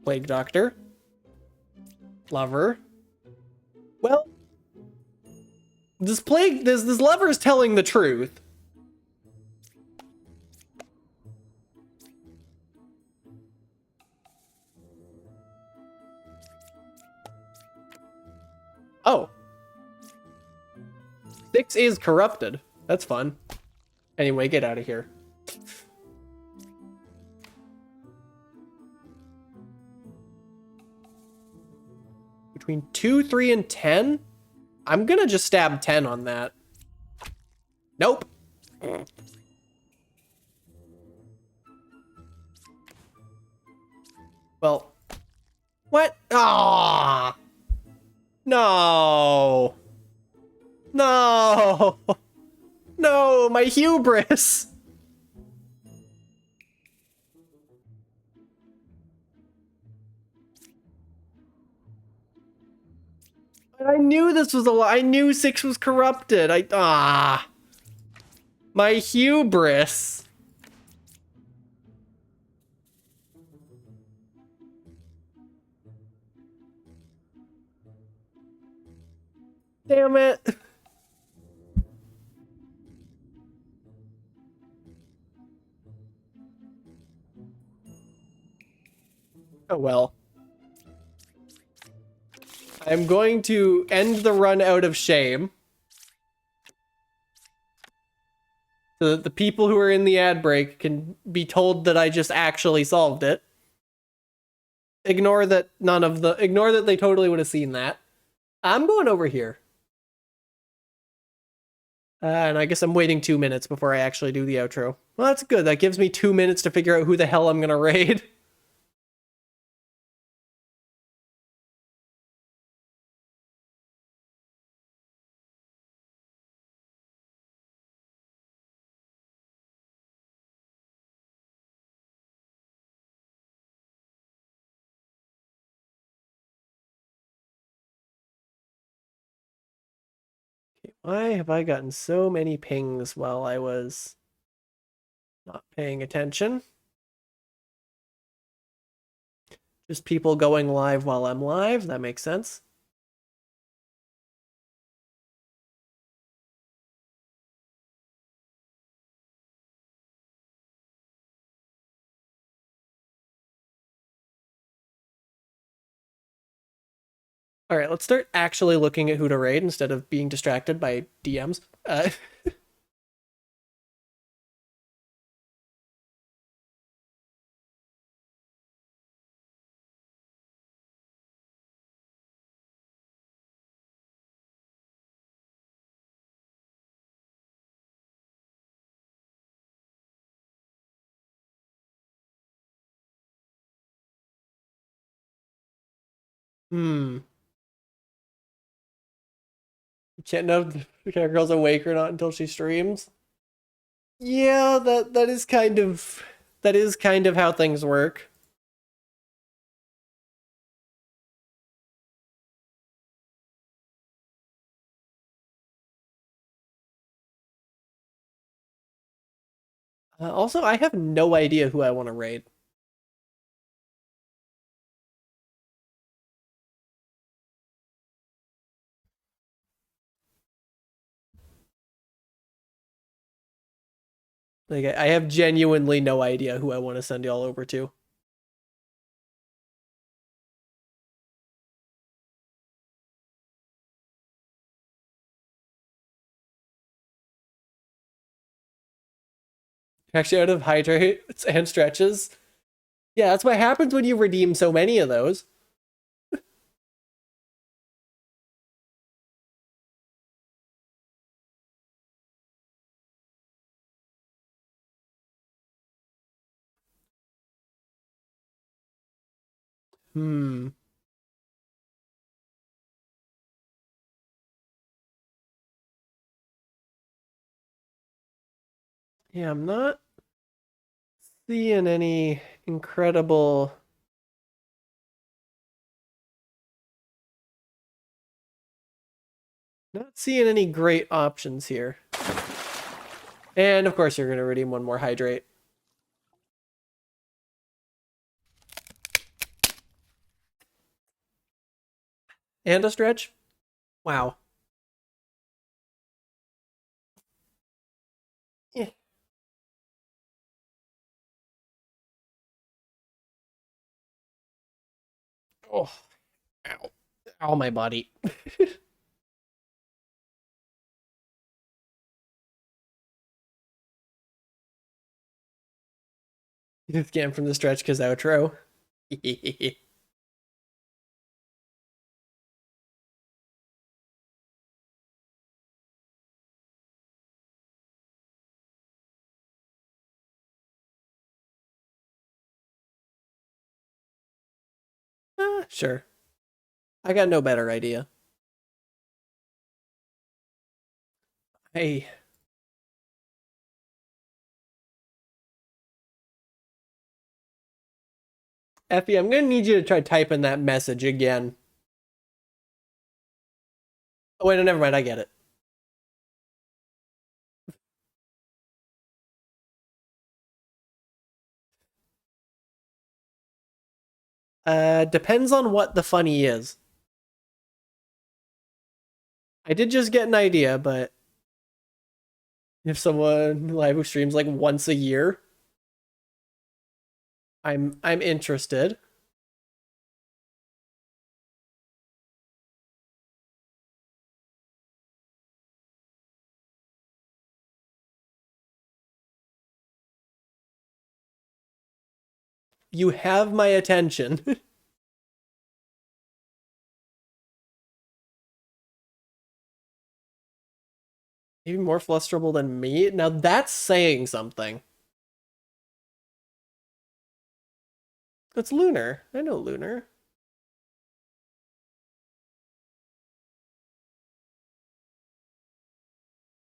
Plague Doctor. Lover. Well... This lover is telling the truth. Oh. 6 is corrupted. That's fun. Anyway, get out of here. Between 2, 3, and 10? I'm gonna just stab 10 on that. Nope. Well. What? Ah. No. No. No, my hubris. I knew this was a lie. I knew 6 was corrupted. My hubris. Damn it. Oh well. I'm going to end the run out of shame. So that the people who are in the ad break can be told that I just actually solved it. Ignore that they totally would have seen that. I'm going over here. And I guess I'm waiting 2 minutes before I actually do the outro. Well, that's good. That gives me 2 minutes to figure out who the hell I'm gonna raid. Why have I gotten so many pings while I was not paying attention? Just people going live while I'm live. That makes sense. All right, let's start actually looking at who to raid instead of being distracted by DMs. You can't know if the girl's awake or not until she streams. Yeah, that is kind of how things work. Also, I have no idea who I want to raid. Like, I have genuinely no idea who I want to send y'all over to. Actually, out of hydrates and stretches. Yeah, that's what happens when you redeem so many of those. Hmm. Yeah, I'm not seeing any incredible. Not seeing any great options here. And of course, you're going to redeem one more hydrate. And a stretch? Wow. Yeah. Oh, ow. Ow, my body. Scan from the stretch because outro. Sure. I got no better idea. Hey, Effie, I'm gonna need you to try typing that message again. Oh wait, no, never mind. I get it. Depends on what the funny is. I did just get an idea, but if someone live streams like once a year, I'm interested. You have my attention. Maybe more flusterable than me. Now that's saying something. It's Lunar. I know Lunar.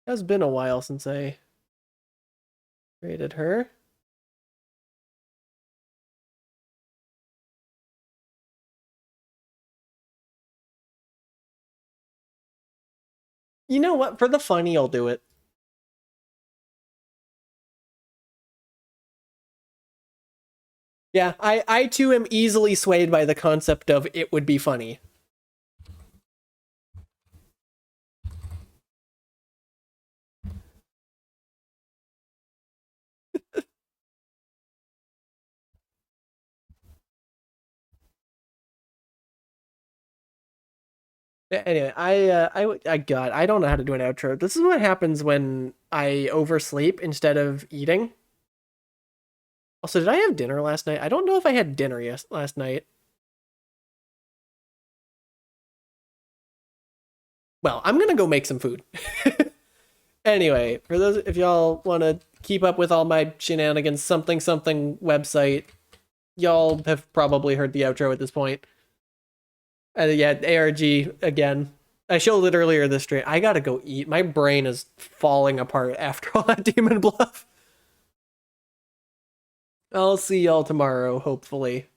It has been a while since I rated her. You know what? For the funny, I'll do it. Yeah, I too am easily swayed by the concept of it would be funny. Anyway, God, I don't know how to do an outro. This is what happens when I oversleep instead of eating. Also, did I have dinner last night? I don't know if I had dinner last night. Well, I'm gonna go make some food. Anyway, for those, if y'all want to keep up with all my shenanigans, something something website, y'all have probably heard the outro at this point. Yeah, ARG again. I showed it earlier this stream. I gotta go eat. My brain is falling apart after all that Demon Bluff. I'll see y'all tomorrow, hopefully.